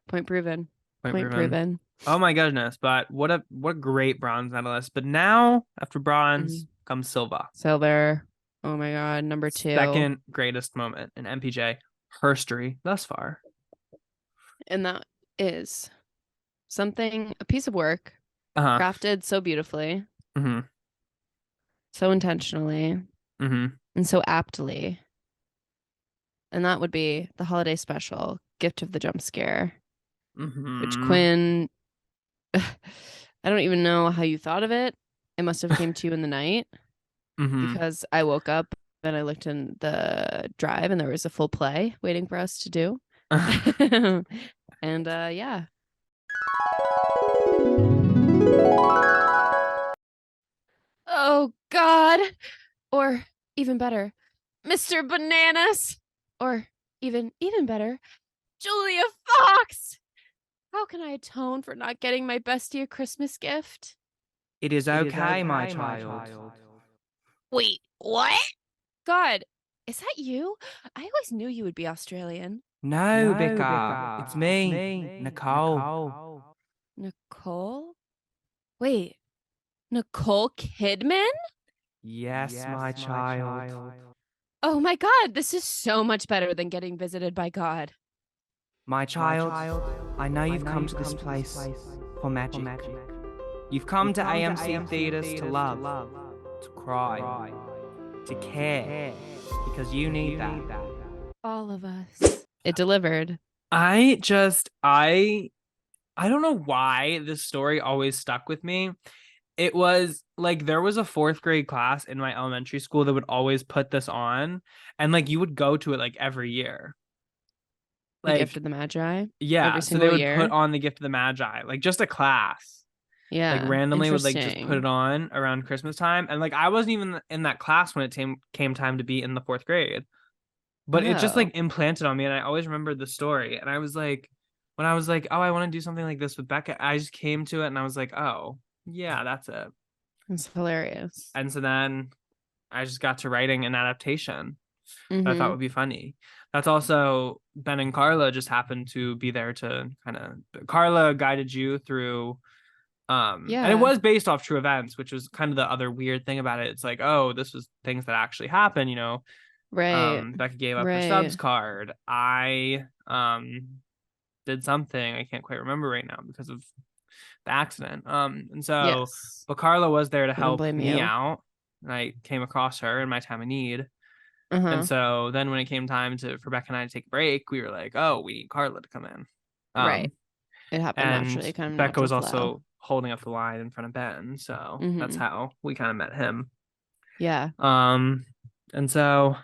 Point proven. Point proven. Oh my goodness! But what a great bronze medalist. But now after bronze comes silver. Silver. Oh my God, number 2. Second greatest moment in MPJ history thus far. And that is a piece of work crafted so beautifully. Mm-hmm. So intentionally Mm-hmm. and so aptly. And that would be the holiday special, Gift of the Jump Scare, which Mm-hmm. Quinn, I don't even know how you thought of it. It must have came to you in the night Mm-hmm. because I woke up and I looked in the drive and there was a full play waiting for us to do. And yeah. Oh God. Or even better, Mr. Bananas. Or even better, Julia Fox. How can I atone for not getting my bestie a Christmas gift? It is okay, my child. Wait, what? God, is that you? I always knew you would be Australian. No, Becca. It's me, Nicole. Nicole? Wait, Nicole Kidman? Yes, my child. Oh my God, this is so much better than getting visited by God. My child, I know you've come to this place for magic. You've come to AMC theaters to love, to cry, to care, because you need that. All of us. It delivered. I don't know why this story always stuck with me. It was like there was a fourth grade class in my elementary school that would always put this on, and like you would go to it like every year. The Like, Gift of the Magi. yeah, Every so they single would year. put on the Gift of the Magi, like just a class. Like Yeah. randomly would like just put it Interesting. on around Christmas time. And like I wasn't even in that class when it came time to be in the fourth grade. But it just Oh. like implanted on me, and I always remembered the story. And I was like, when I was like, oh, I want to do something like this with Becca, I just came to it and I was like, oh, yeah, that's it. It's hilarious. And so then I just got to writing an adaptation that I thought would be funny. That's also Ben and Carla just happened to be there to kind of Carla guided you through and it Yeah. was based off true events, which was kind of the other weird thing about it. It's like, oh, this was things that actually happened, you know. Right. Becca gave up her Right. subs card. I did something I can't quite remember right now because of the accident. And so Yes. but Carla was there to I don't help blame me you. out. And I came across her in my time of need. Uh-huh. And so then when it came time for Becca and I to take a break, we were like, oh, we need Carla to come in. Right. It happened And naturally, kind of Becca natural was also flow. holding up the line in front of Ben. So that's how we kind of met him. Yeah. And so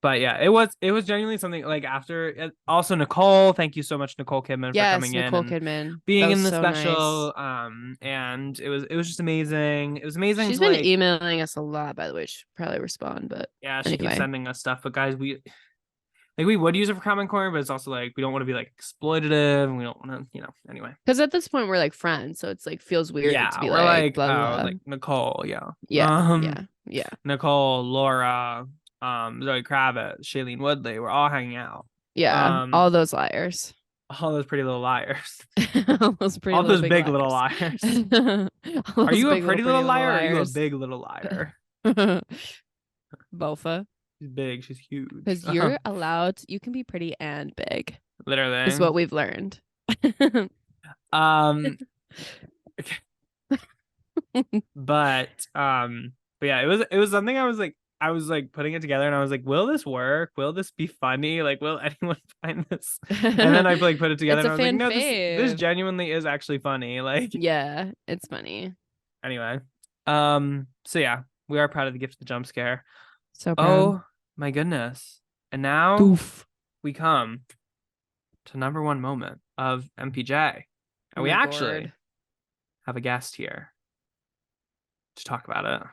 but yeah, it was genuinely something like after also Nicole, thank you so much, Nicole Kidman, for coming in Nicole and Kidman. being That was in the so special. nice. And it was just amazing. It was amazing She's to been like emailing us a lot, by the way. She should probably respond, but yeah, she keeps anyway. sending us stuff. But guys, we would use it for Common Core, but it's also like we don't want to be like exploitative, and we don't want to, anyway. Because at this point we're like friends, so it's like feels weird to be we're like like blah oh, blah. like Nicole, Yeah. Yeah. Nicole, Laura, Zoe Kravitz, Shailene Woodley, we're all hanging out. Yeah. All those liars. All those pretty little liars. All those pretty all little those big little liars. Are you a pretty little liar, or are you a big little liar? Bofa. She's big. She's huge. Because you're allowed, you can be pretty and big. Literally. Is what we've learned. But yeah, it was something I was like putting it together, and I was like, will this work? Will this be funny? Like, will anyone find this? And then I like put it together, and I was like, no, this genuinely is actually funny. Like, yeah, it's funny. Anyway, so yeah, we are proud of the Gift of the Jump Scare. So proud. Oh my goodness! And now we come to number one moment of MPJ, and we actually have a guest here to talk about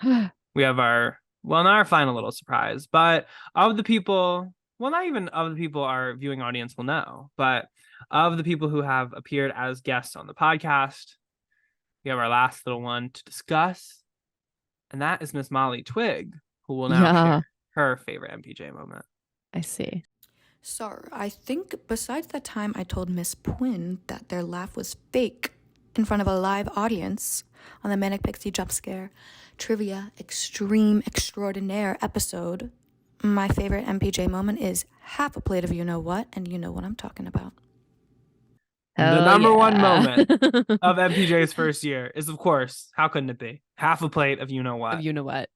it. We have not our final little surprise, but of the people, well, not even of the people our viewing audience will know, but of the people who have appeared as guests on the podcast, we have our last little one to discuss, and that is Miss Molly Twig, who will now share her favorite MPJ moment. I see. So, I think besides that time I told Miss Quinn that their laugh was fake in front of a live audience on the Manic Pixie Jump Scare Trivia Extreme Extraordinaire episode, my favorite MPJ moment is half a plate of you know what, and you know what I'm talking about. The number one moment of MPJ's first year is, of course, how couldn't it be? Half a plate of you know what. Of you know what.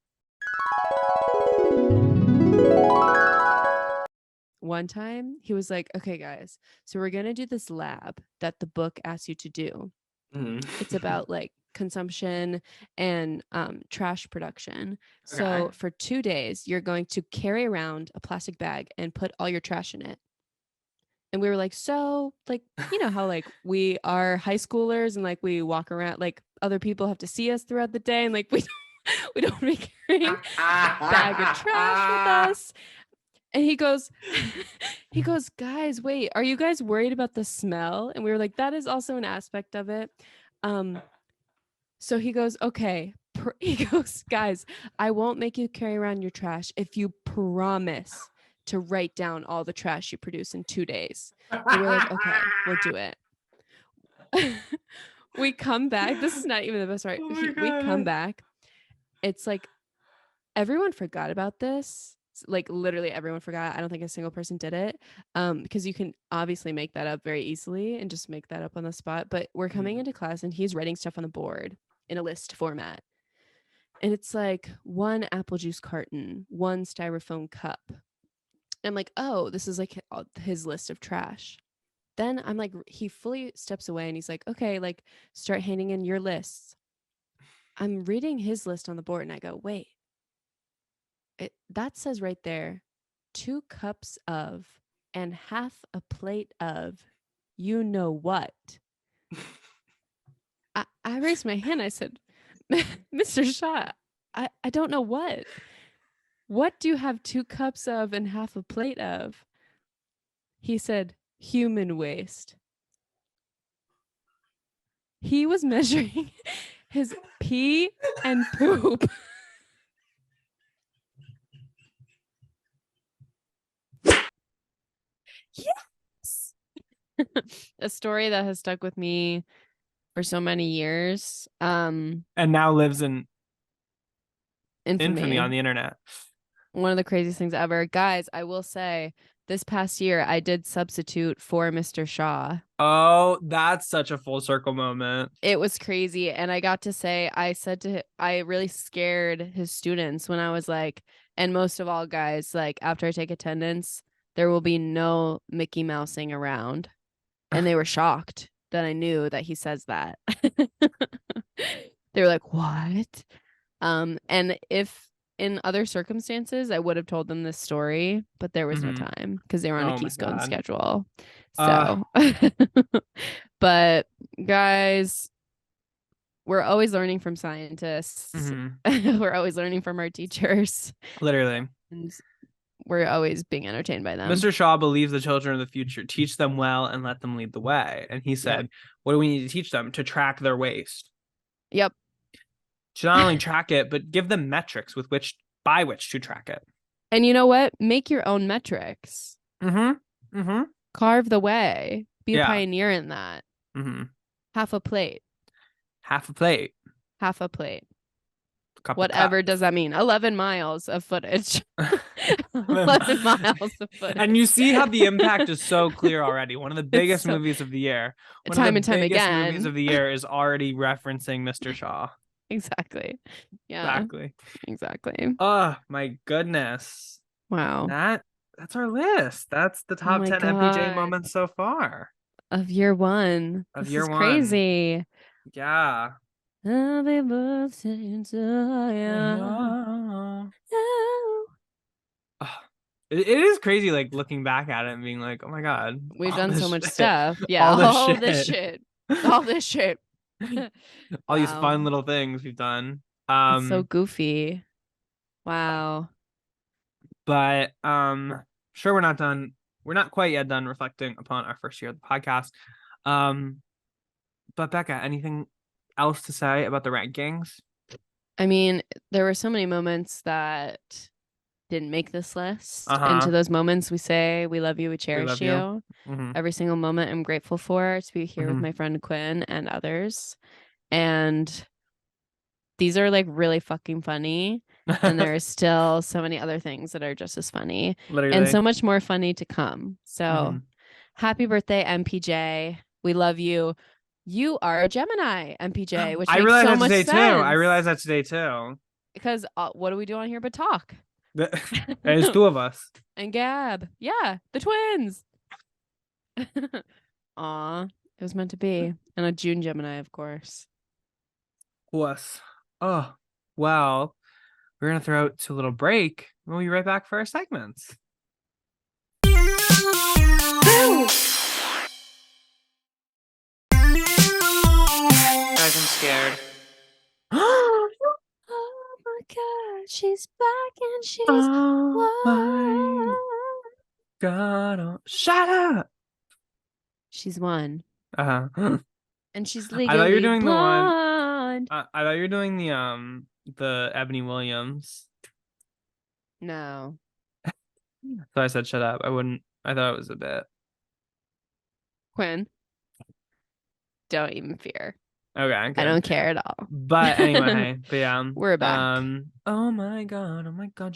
One time he was like, okay, guys, so we're going to do this lab that the book asks you to do. It's about like consumption and trash production. Okay. So for 2 days, you're going to carry around a plastic bag and put all your trash in it. And we were like, so like, you know how like we are high schoolers and like we walk around, like other people have to see us throughout the day and like we don't be carrying a bag of trash with us. And he goes, guys, wait, are you guys worried about the smell? And we were like, that is also an aspect of it. So he goes, okay. He goes, guys, I won't make you carry around your trash if you promise to write down all the trash you produce in 2 days. And we're like, okay, we'll do it. We come back. This is not even the best part. We come back. It's like everyone forgot about this. Like literally everyone forgot. I don't think a single person did it. Because you can obviously make that up very easily and just make that up on the spot. But we're coming into class and he's writing stuff on the board in a list format. And it's like 1 apple juice carton, 1 styrofoam cup. And I'm like, oh, this is like his list of trash. Then I'm like, he fully steps away and he's like, okay, like start handing in your lists. I'm reading his list on the board and I go, wait. That says right there, 2 cups of and half a plate of you know what. I raised my hand. I said, Mr. Shaw, I don't know what. What do you have 2 cups of and half a plate of? He said, human waste. He was measuring his pee and poop. Yes. A story that has stuck with me for so many years. And now lives in infamy on the internet. One of the craziest things ever. Guys, I will say this past year I did substitute for Mr. Shaw. Oh, that's such a full circle moment. It was crazy. And I got to say, I really scared his students when I was like, and most of all, guys, like after I take attendance, there will be no Mickey Mousing around. And they were shocked that I knew that he says that. They were like, what? And if in other circumstances, I would have told them this story, but there was no time because they were on a Keystone schedule. So, but guys, we're always learning from scientists. We're always learning from our teachers. Literally. And we're always being entertained by them. Mr. Shaw believes the children of the future. Teach them well and let them lead the way. And he said, what do we need to teach them? To track their waste. Yep. To not only track it, but give them metrics by which to track it. And you know what? Make your own metrics. Carve the way. Be a pioneer in that. Half a plate. Half a plate. Half a plate. Whatever does that mean? 11 miles of footage. 11 miles of footage. And you see how the impact is so clear already. One of the biggest movies of the year. Time and time again. Movies of the year is already referencing Mr. Shaw. Exactly. Yeah. Exactly. Oh my goodness. Wow. That's our list. That's the top 10 MPJ moments so far. Of year 1. This is crazy. Yeah. It is crazy, like looking back at it and being like, oh my god, we've done so much stuff. Yeah, all this shit. All these fun little things we've done. It's so goofy. Wow. But sure, we're not done. We're not quite yet done reflecting upon our first year of the podcast. But Becca, anything else to say about the rankings? I mean, there were so many moments that didn't make this list. And to those moments, we say we love you, we cherish you. Every single moment I'm grateful for to be here with my friend Quinn and others. And these are like really fucking funny. And there are still so many other things that are just as funny. Literally. And so much more funny to come. So happy birthday, MPJ. We love you. You are a Gemini, MPJ, which I makes realized so that much today sense. too. I realized that today too. Because what do we do on here but talk? There's two of us. And Gab. Yeah, the twins. Aw, it was meant to be. And a June Gemini, of course. Us. Oh, well, we're going to throw it to a little break. We'll be right back for our segments. Guys, I'm scared. Oh my God, she's back and she's Oh my God. Oh, shut up. She's one. Uh-huh. And she's I thought you were legally doing blonde. the one. I thought you were doing the Ebony Williams. No. So I said shut up. I thought it was a bit. Quinn, don't even fear. Okay, I good. don't care at all. But anyway, but yeah. We're back. Oh my God,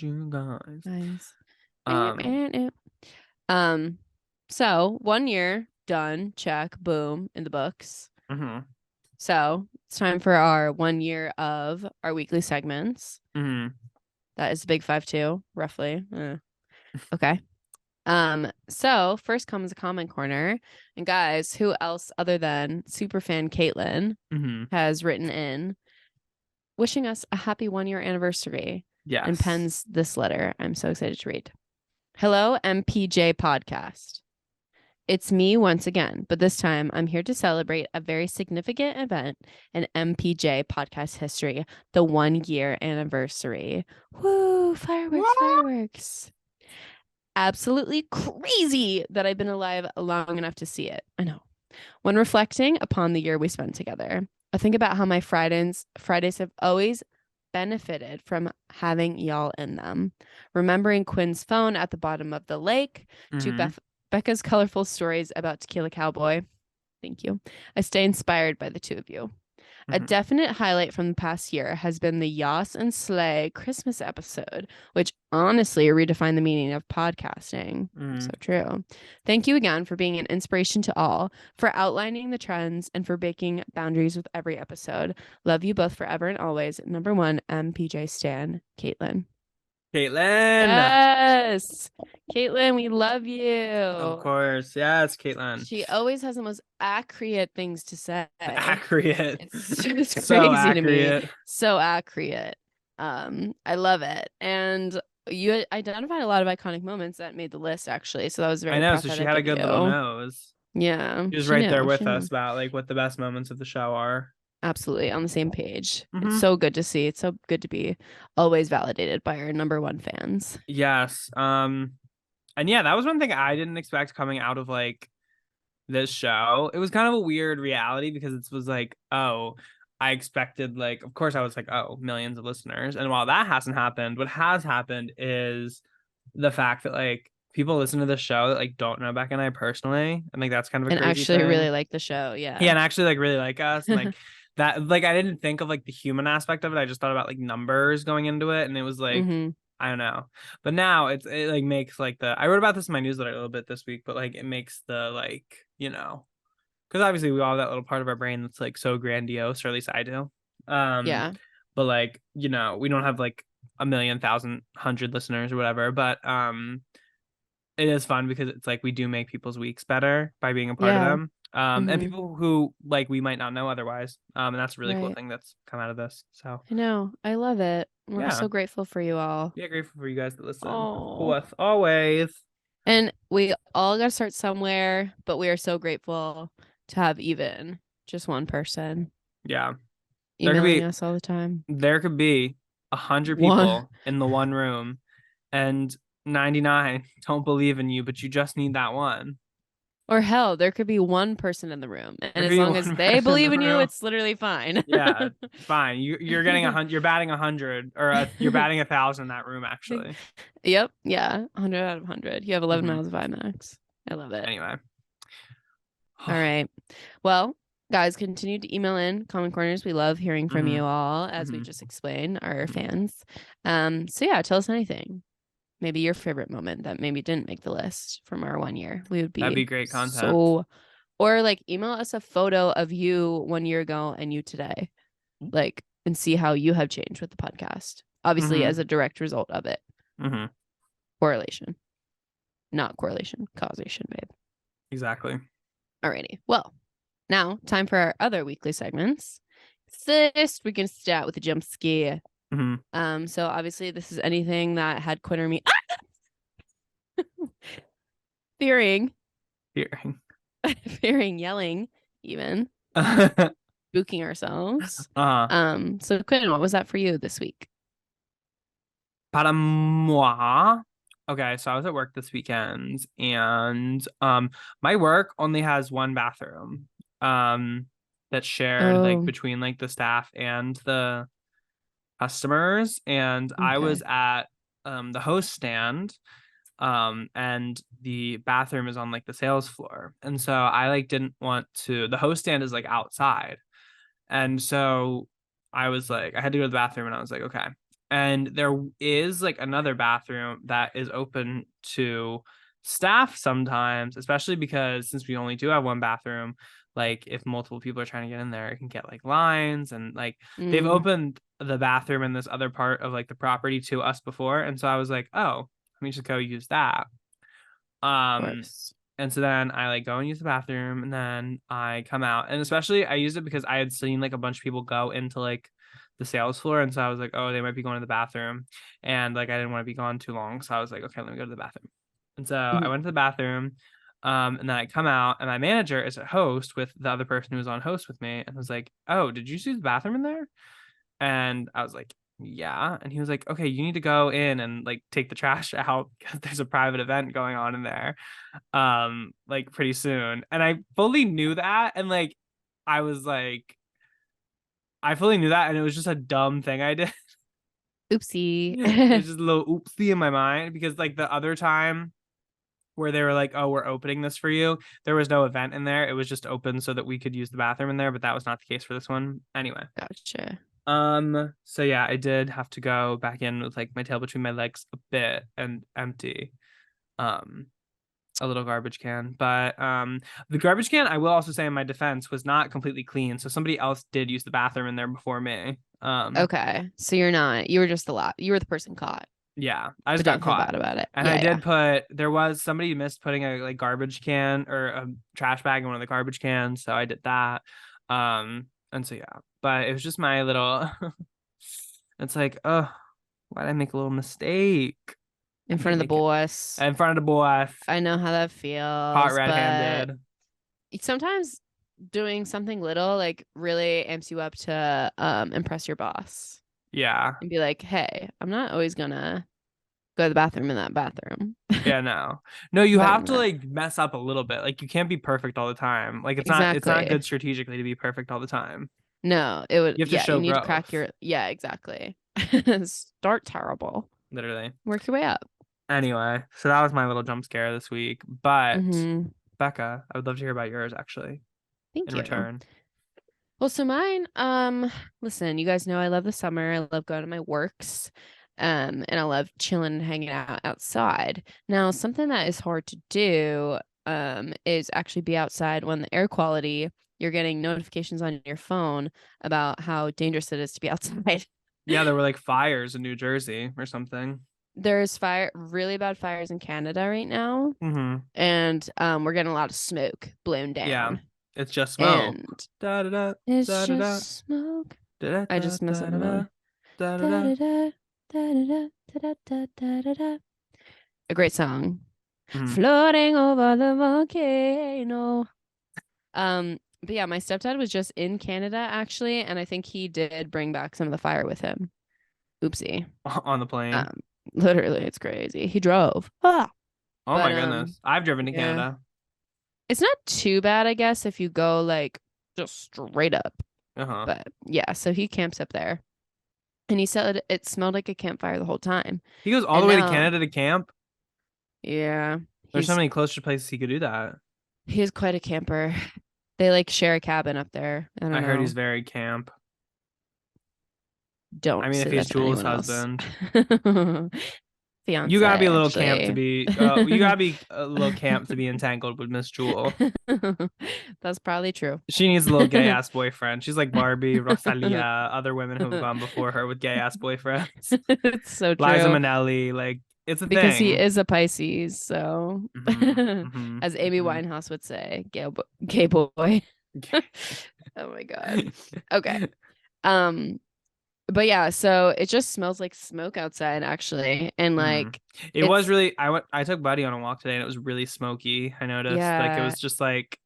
you guys. Nice. So 1 year done, check, boom, in the books. Mm-hmm. So it's time for our 1 year of our weekly segments. Mm-hmm. That is the big 5-2, roughly. Okay. So first comes a comment corner, and guys, who else other than superfan Caitlin has written in wishing us a happy 1 year anniversary. Yes. And pens this letter. I'm so excited to read. Hello, MPJ podcast. It's me once again, but this time I'm here to celebrate a very significant event in MPJ podcast history, the 1 year anniversary. Woo, fireworks, fireworks. Absolutely crazy that I've been alive long enough to see it. I know. When reflecting upon the year we spent together, I think about how my Fridays have always benefited from having y'all in them. Remembering Quinn's phone at the bottom of the lake, to Becca's colorful stories about Tequila Cowboy. Thank you. I stay inspired by the two of you. A definite highlight from the past year has been the Yas and Slay Christmas episode, which honestly redefined the meaning of podcasting. So true. Thank you again for being an inspiration to all, for outlining the trends, and for breaking boundaries with every episode. Love you both forever and always. Number 1, MPJ Stan, Caitlin. Caitlin. Yes. Caitlin, we love you. Of course. Yes, Caitlin. She always has the most accurate things to say. Accurate. It's just So crazy accurate. to me. So accurate. I love it. And you identified a lot of iconic moments that made the list, actually. So that was very I know. So she had a good little you. nose. Yeah. She was right there with us about like what the best moments of the show are. Absolutely. On the same page. It's so good to see. It's so good to be always validated by our number 1 fans. Yes. And yeah, that was one thing I didn't expect coming out of like this show. It was kind of a weird reality because it was like, oh, I expected like, of course I was like, oh, millions of listeners. And while that hasn't happened, what has happened is the fact that like people listen to the show that like don't know Becca and I personally. I think that's kind of a and crazy actually thing. really like the show. Yeah. Yeah, and actually like really like us. And, like that, like I didn't think of like the human aspect of it. I just thought about like numbers going into it, and it was like I don't know. But now it like makes like I wrote about this in my newsletter a little bit this week, but like it makes the like, you know, because obviously we all have that little part of our brain that's like so grandiose, or at least I do. Yeah. But like, you know, we don't have like 1,000,000 listeners or whatever, but it is fun because it's like we do make people's weeks better by being a part of them. And people who like we might not know otherwise. And that's a really cool thing that's come out of this. So I know. I love it. We're so grateful for you all. Yeah, grateful for you guys to listen. Oh. Always. And we all got to start somewhere, but we are so grateful to have even just one person. Yeah. Emailing us all the time. There could be 100 people in the one room, and 99 don't believe in you, but you just need that one. Or hell, there could be one person in the room, and as long as they believe in you, it's literally fine. Yeah, fine. You're getting 100. You're batting 100, or you're batting 1,000 in that room. Actually. Yep. Yeah. 100 out of 100. You have 11 miles of IMAX. I love it. Anyway. All right. Well, guys, continue to email in comment corners. We love hearing from you all, as we just explained, our fans. So yeah, tell us anything. Maybe your favorite moment that maybe didn't make the list from our 1 year. That'd be great content. So Or like email us a photo of you 1 year ago and you today, like, and see how you have changed with the podcast. Obviously, as a direct result of it. Correlation, not correlation, causation, babe. Exactly. Alrighty. Well, now time for our other weekly segments. First, we're gonna start with a jump scare. So obviously, this is anything that had Quinn or me fearing, yelling, even spooking ourselves. So Quinn, what was that for you this week? Para moi. Okay, so I was at work this weekend, and my work only has one bathroom that's shared like between like the staff and the customers, and I was at the host stand, and the bathroom is on like the sales floor, and so I like didn't want to. The host stand is like outside, and so I was like, I had to go to the bathroom, and I was like, okay. And there is like another bathroom that is open to staff sometimes, especially because since we only do have one bathroom, like if multiple people are trying to get in there, it can get like lines, and like they've opened the bathroom in this other part of like the property to us before. And so I was like, oh, let me just go use that. And so then I like go and use the bathroom, and then I come out, and especially I used it because I had seen like a bunch of people go into like the sales floor, and so I was like, oh, they might be going to the bathroom, and like I didn't want to be gone too long, so I was like, okay, let me go to the bathroom. And so I went to the bathroom, and then I come out, and my manager is a host with the other person who was on host with me, and was like, oh, did you use the bathroom in there? And I was like, yeah. And he was like, okay, you need to go in and like take the trash out because there's a private event going on in there like pretty soon. And I fully knew that, and like I was like, I fully knew that, and it was just a dumb thing I did. Oopsie. It's just a little oopsie in my mind, because like the other time where they were like, oh, we're opening this for you, there was no event in there. It was just open so that we could use the bathroom in there, but that was not the case for this one. Anyway. Gotcha. So yeah, I did have to go back in with like my tail between my legs a bit and empty a little garbage can. But the garbage can, I will also say in my defense, was not completely clean, so somebody else did use the bathroom in there before me. Okay, so you were just you were the person caught. Yeah, I just got don't feel caught bad about it. And I did there was somebody missed putting a like garbage can or a trash bag in one of the garbage cans, so I did that. And so yeah, but it was just my little it's like, oh, why did I make a little mistake in front of the boss? In front of the boss. I know how that feels. Caught red-handed. Sometimes doing something little like really amps you up to impress your boss. Yeah. And be like, hey, I'm not always gonna go to the bathroom in that bathroom. Yeah, no, you have to like mess up a little bit. Like you can't be perfect all the time. Like it's not good strategically to be perfect all the time. No, it would. You have to show need growth. to crack your. Yeah, exactly. Start terrible. Literally. Work your way up. Anyway, so that was my little jump scare this week. But Becca, I would love to hear about yours actually. Thank you. In return. Well, so mine, listen, you guys know I love the summer. I love going to my works. And I love chilling and hanging out outside. Now, something that is hard to do is actually be outside when the air quality, you're getting notifications on your phone about how dangerous it is to be outside. Yeah, there were like fires in New Jersey or something. There's really bad fires in Canada right now. And we're getting a lot of smoke blown down. Yeah, it's just smoke. And it's just smoke. I just messed up the melody. A great song. Floating over the volcano. But yeah, my stepdad was just in Canada actually, and I think he did bring back some of the fire with him. Oopsie. On the plane. Literally, it's crazy. He drove. Oh my goodness. I've driven to Canada. It's not too bad, I guess, if you go like just straight up. But yeah, so he camps up there. And he said it smelled like a campfire the whole time. He goes all the way to Canada to camp? Yeah. There's so many closer places he could do that. He's quite a camper. They like share a cabin up there. I heard he's very camp. Don't. I mean, if he's Jules' husband. If fiance. You gotta be a little actually. camp to be. You gotta be a little camp to be entangled with Miss Jewel. That's probably true. She needs a little gay ass boyfriend. She's like Barbie, Rosalia, other women who have gone before her with gay ass boyfriends. It's so true. Liza Minnelli, like it's a because thing. he is a Pisces, so as Amy mhm. Winehouse would say, gay boy. Oh my god. Okay. But yeah, so it just smells like smoke outside actually, and like it was really. I took Buddy on a walk today, and it was really smoky. I noticed, like it Yeah. was just like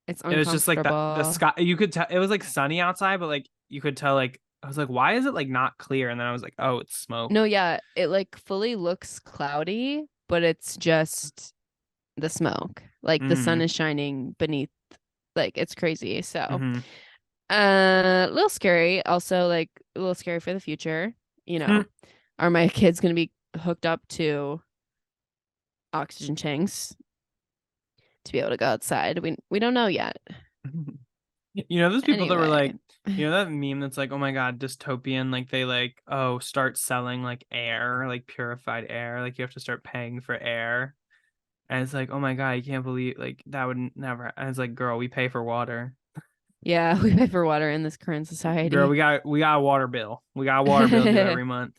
it's it was just like the uncomfortable. sky. You could tell it was like sunny outside, but like you could tell like I was like, why is it like not clear? And then I was like, oh, it's smoke. No, yeah, it like fully looks cloudy, but it's just the smoke. Like the sun is shining beneath. Like it's crazy. So a little scary. Also, like a little scary for the future. You know, are my kids gonna be hooked up to oxygen tanks to be able to go outside? We don't know yet. You know, those people that were like, Anyway. you know, that meme that's like, oh my god, dystopian, like they like, oh, start selling like air, like purified air, like you have to start paying for air. And it's like, oh my god, I can't believe like that would never. And it's like, girl, we pay for water. Yeah, we pay for water in this current society. Girl, we got a water bill. We got a water bill due every month.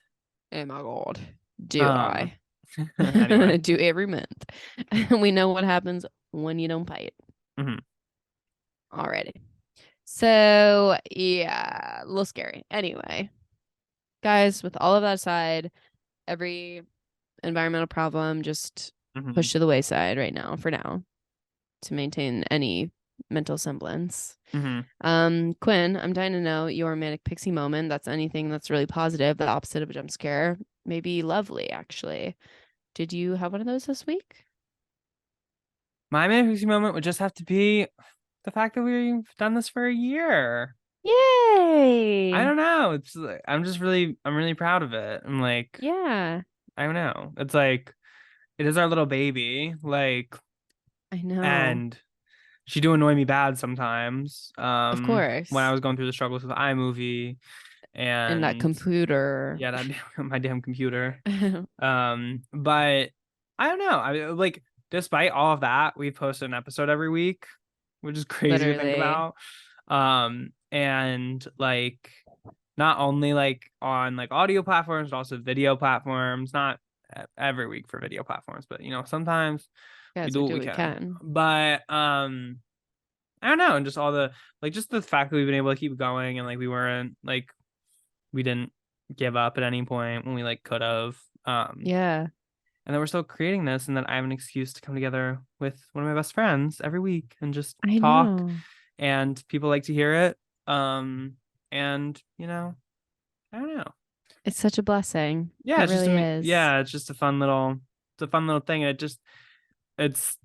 Oh my god, do I? Anyway. Do every month. We know what happens when you don't pay it. Alrighty. So yeah, a little scary. Anyway, guys, with all of that aside, every environmental problem just push to the wayside right now for now to maintain any mental semblance. Quinn, I'm dying to know your manic pixie moment. That's anything that's really positive, the opposite of a jump scare. Maybe lovely, actually. Did you have one of those this week? My manic pixie moment would just have to be the fact that we've done this for a year. Yay! I don't know. It's like, I'm really proud of it. I'm like, yeah. I don't know. It's like it is our little baby. Like I know. And she do annoy me bad sometimes. Of course. When I was going through the struggles with iMovie and that computer. Yeah, my damn computer. But I don't know. I like despite all of that, we post an episode every week, which is crazy to think about. And like not only like on like audio platforms, but also video platforms. Not every week for video platforms, but you know, sometimes we do what we can. But I don't know, and just all the like just the fact that we've been able to keep going and like we weren't like we didn't give up at any point when we like could have. Yeah. And then we're still creating this, and then I have an excuse to come together with one of my best friends every week and just talk. And people like to hear it. And you know, I don't know. It's such a blessing. Yeah, it really is. Yeah, it's just a fun little thing. And it's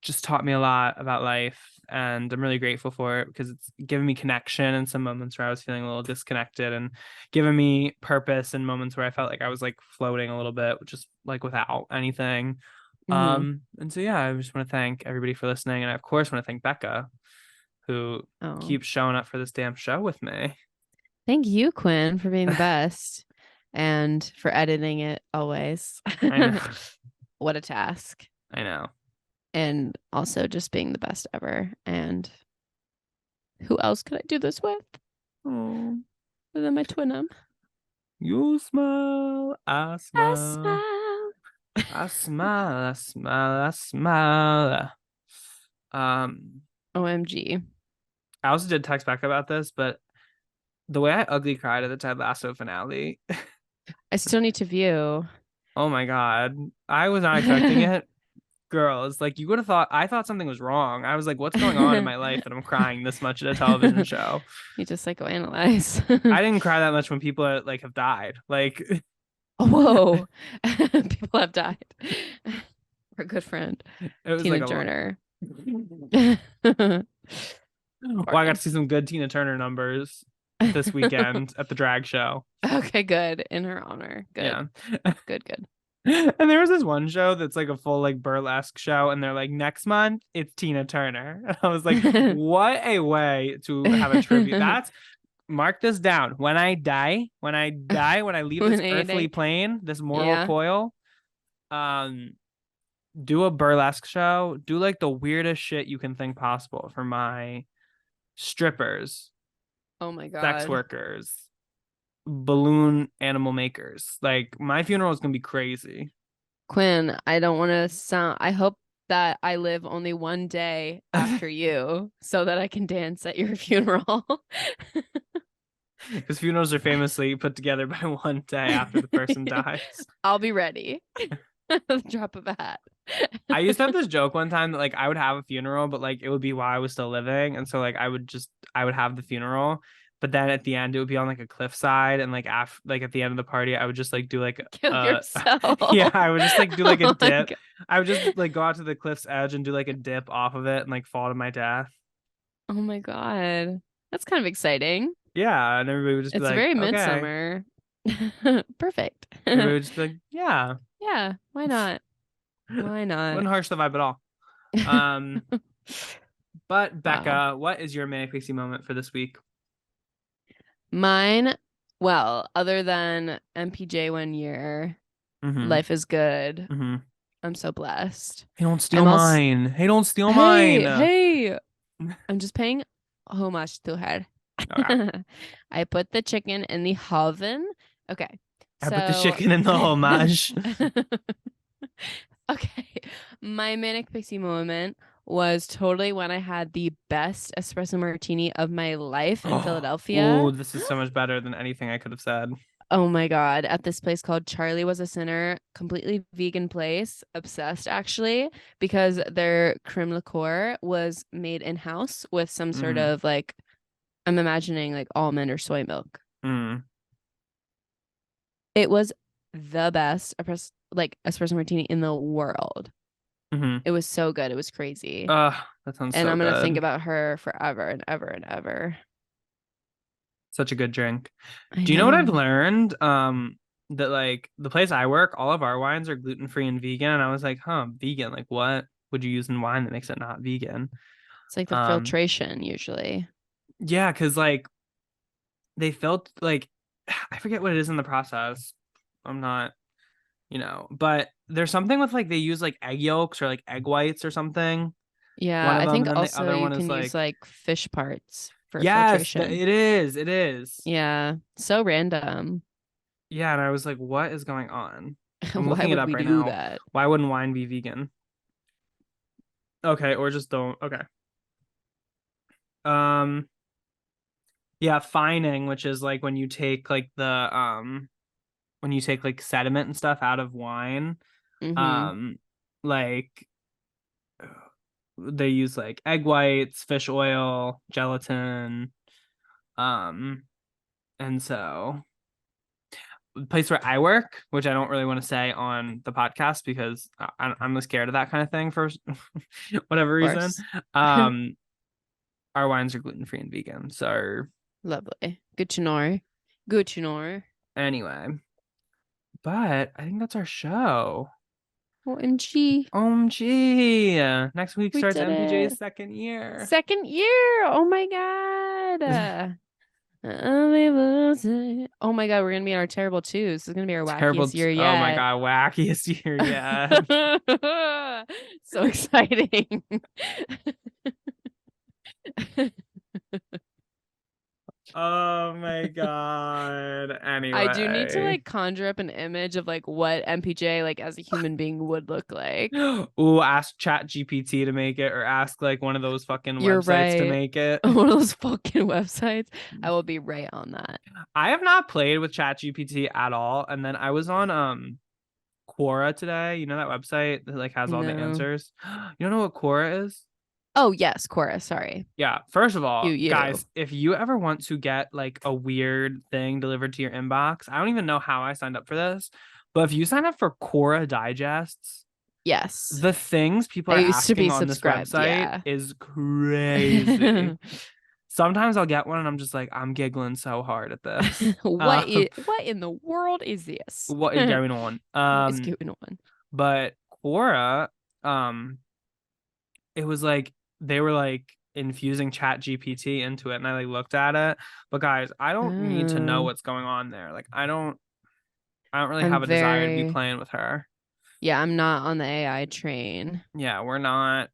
just taught me a lot about life, and I'm really grateful for it because it's given me connection in some moments where I was feeling a little disconnected, and given me purpose in moments where I felt like I was like floating a little bit, just like without anything. And so yeah, I just want to thank everybody for listening, and I of course want to thank Becca, who keeps showing up for this damn show with me. Thank you, Quinn, for being the best and for editing it always. I know. What a task. I know. And also just being the best ever. And who else could I do this with? Oh, other than my twinum. You smile, I smile. I smile. I smile, I smile, I smile. OMG. I also did text back about this, but the way I ugly cried at the Ted Lasso finale. I still need to view. Oh my god. I was not expecting it. Girls, like you would have thought I thought something was wrong. I was like, what's going on in my life that I'm crying this much at a television show? You just psychoanalyze. I didn't cry that much when people like have died. Like whoa. People have died. Our good friend. It was Tina like Turner. Well, I got to see some good Tina Turner numbers this weekend at the drag show. Okay, good. In her honor. Good. Yeah. Good. And there was this one show that's like a full like burlesque show, and they're like, next month it's Tina Turner. And I was like, what a way to have a tribute. mark this down. When I die, when I leave this earthly plane, this mortal coil, do a burlesque show. Do like the weirdest shit you can think possible for my strippers. Oh my God. Sex workers, balloon animal makers. Like my funeral is gonna be crazy. Quinn, I don't want to sound. I hope that I live only one day after you so that I can dance at your funeral. Because funerals are famously put together by one day after the person dies. I'll be ready. Drop of a hat. I used to have this joke one time that like I would have a funeral, but like it would be while I was still living. And so like I would have the funeral, but then at the end it would be on like a cliffside, and like at the end of the party, I would just like do like kill yourself. Yeah, I would just like do like a dip. I would just like go out to the cliff's edge and do like a dip off of it and like fall to my death. Oh my God. That's kind of exciting. Yeah, and everybody would just be like, very okay. midsummer. Perfect. Everybody would just be like, yeah. Yeah, why not? Why not? Wouldn't harsh the vibe at all. But Becca, what is your manic pixie moment for this week? Mine, well, other than MPJ 1 year, life is good. I'm so blessed. Hey, don't steal mine. Hey, don't steal mine. Hey, I'm just paying homage to her. Okay. I put the chicken in the oven. Okay. I put the chicken in the homage. Okay. My manic pixie moment was totally when I had the best espresso martini of my life in Philadelphia. Oh, this is so much better than anything I could have said. Oh my God. At this place called Charlie Was a Sinner, completely vegan place. Obsessed, actually, because their creme liqueur was made in-house with some sort of like, I'm imagining like almond or soy milk. It was the best espresso martini in the world. It was so good. It was crazy. That sounds so and I'm gonna good. think about her forever and ever and ever. Such a good drink. Do you know what I've learned? That like the place I work, all of our wines are gluten-free and vegan. And I was like, vegan? Like what would you use in wine that makes it not vegan? It's like the filtration usually. Yeah, because like they felt like I forget what it is in the process. I'm not, but there's something with like they use like egg yolks or like egg whites or something. Yeah, I think also you can use like fish parts for filtration. Yes, it is. Yeah, so random. Yeah, and I was like, what is going on? I'm Why looking would it up we right do now. that? Why wouldn't wine be vegan? Okay, or just don't. Okay. Yeah, fining, which is like when you take like when you take like sediment and stuff out of wine, like they use like egg whites, fish oil, gelatin, and so the place where I work, which I don't really want to say on the podcast because I'm scared of that kind of thing for whatever reason. Our wines are gluten-free and vegan, so lovely. Good to know. Good to know. Anyway, but I think that's our show. OMG. OMG. Next week starts MPJ's second year. Second year. Oh my God. Oh my God, we're gonna be in our terrible twos. This is gonna be our wackiest year yet. Oh my God, wackiest year yet. So exciting. Oh my God. Anyway, I do need to like conjure up an image of like what MPJ like as a human being would look like. Ooh, ask ChatGPT to make it, or ask like one of those fucking websites to make it. One of those fucking websites. I will be right on that. I have not played with ChatGPT at all. And then I was on Quora today. You know that website that like has all the answers? You don't know what Quora is? Oh, yes, Quora. Sorry. Yeah. First of all, guys, if you ever want to get like a weird thing delivered to your inbox, I don't even know how I signed up for this, but if you sign up for Quora digests, yes, the things people are asking on this website is crazy. Sometimes I'll get one and I'm just like, I'm giggling so hard at this. What in the world is this? What is going on? What is going on? But Quora, it was like, they were like, infusing Chat GPT into it, and I like looked at it. But guys, I don't need to know what's going on there. Like I don't really have a desire to be playing with her. Yeah, I'm not on the AI train. Yeah, we're not.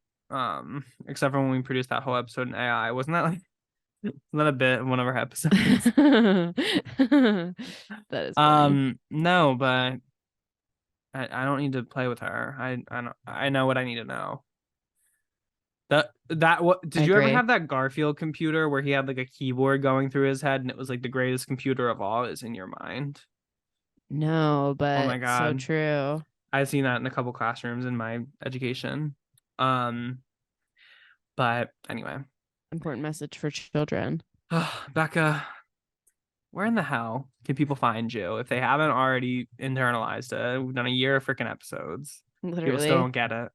Except for when we produced that whole episode in AI. Wasn't that a bit in one of our episodes? That is funny. No, but I don't need to play with her. I know what I need to know. Did you ever have that Garfield computer where he had like a keyboard going through his head and it was like the greatest computer of all is in your mind? No, but oh my God. so true. I've seen that in a couple classrooms in my education. But anyway. Important message for children. Becca, where in the hell can people find you if they haven't already internalized it? We've done a year of freaking episodes. Literally. People still don't get it.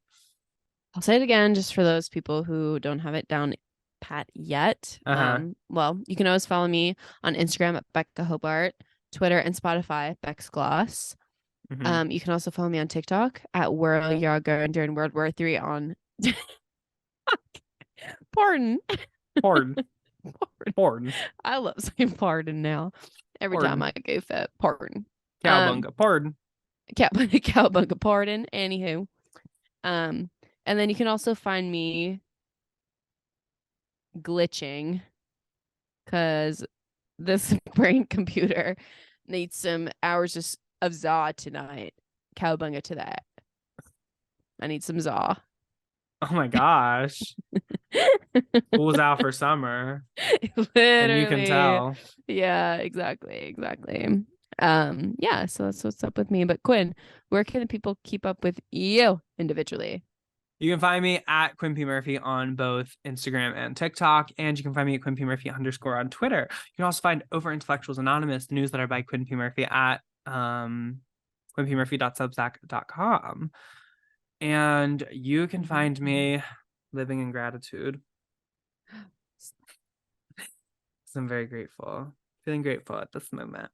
I'll say it again just for those people who don't have it down pat yet. Well, you can always follow me on Instagram at Becca Hobart, Twitter and Spotify, Beck's Gloss. Mm-hmm. You can also follow me on TikTok at World Yager during World War III on Pardon. I love saying pardon now. Every time I goof it. Pardon. Cowbunga. Pardon. Cowbunga. Pardon. Anywho. And then you can also find me glitching because this brain computer needs some hours of Zaw tonight. Cowbunga to that. I need some Zaw. Oh my gosh. School's out for summer. Literally. And you can tell. Yeah, exactly. Yeah, so that's what's up with me. But Quinn, where can the people keep up with you individually? You can find me at Quinn P. Murphy on both Instagram and TikTok, and you can find me at Quinn P. Murphy _ on Twitter. You can also find Over Intellectuals Anonymous, the newsletter by Quinn P. Murphy at quinnpmurphy.substack.com. And you can find me living in gratitude. I'm very grateful. Feeling grateful at this moment.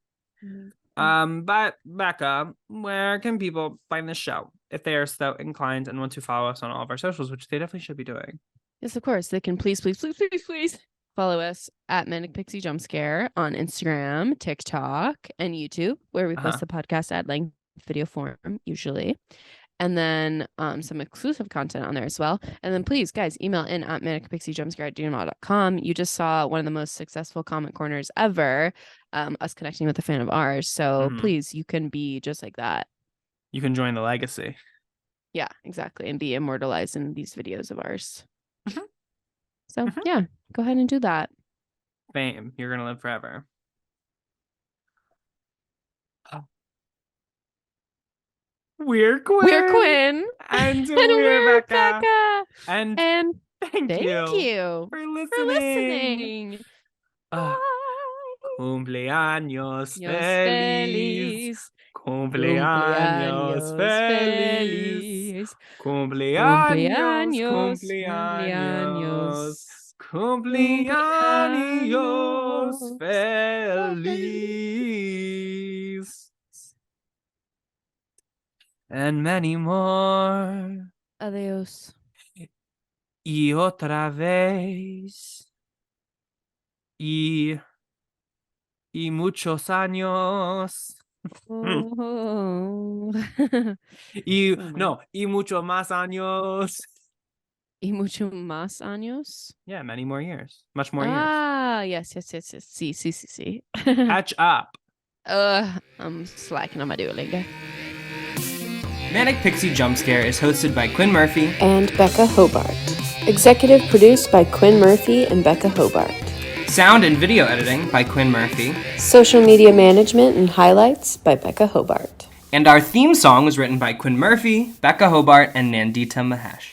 But Becca, where can people find the show if they are so inclined and want to follow us on all of our socials, which they definitely should be doing? Yes, of course. They can please follow us at Manic Pixie Jumpscare on Instagram, TikTok, and YouTube, where we post the podcast at length video form usually. And then some exclusive content on there as well. And then please, guys, email in at manicpixiejumpscare@gmail.com. You just saw one of the most successful comment corners ever, us connecting with a fan of ours. So please, you can be just like that. You can join the legacy. Yeah, exactly. And be immortalized in these videos of ours. So yeah, go ahead and do that. Fame. You're going to live forever. We're Quinn. And we're Becca. And thank you for listening. Cumpleaños feliz. Cumpleaños feliz. Cumpleaños feliz. And many more. Adiós. Y otra vez. Y muchos años. Y mucho más años. Y mucho más años? Yeah, many more years. Much more years. Yes. Sí. Catch up. I'm slacking on my Duolingo. Manic Pixie Jumpscare is hosted by Quinn Murphy and Becca Hobart. Executive produced by Quinn Murphy and Becca Hobart. Sound and video editing by Quinn Murphy. Social media management and highlights by Becca Hobart. And our theme song was written by Quinn Murphy, Becca Hobart, and Nandita Mahesh.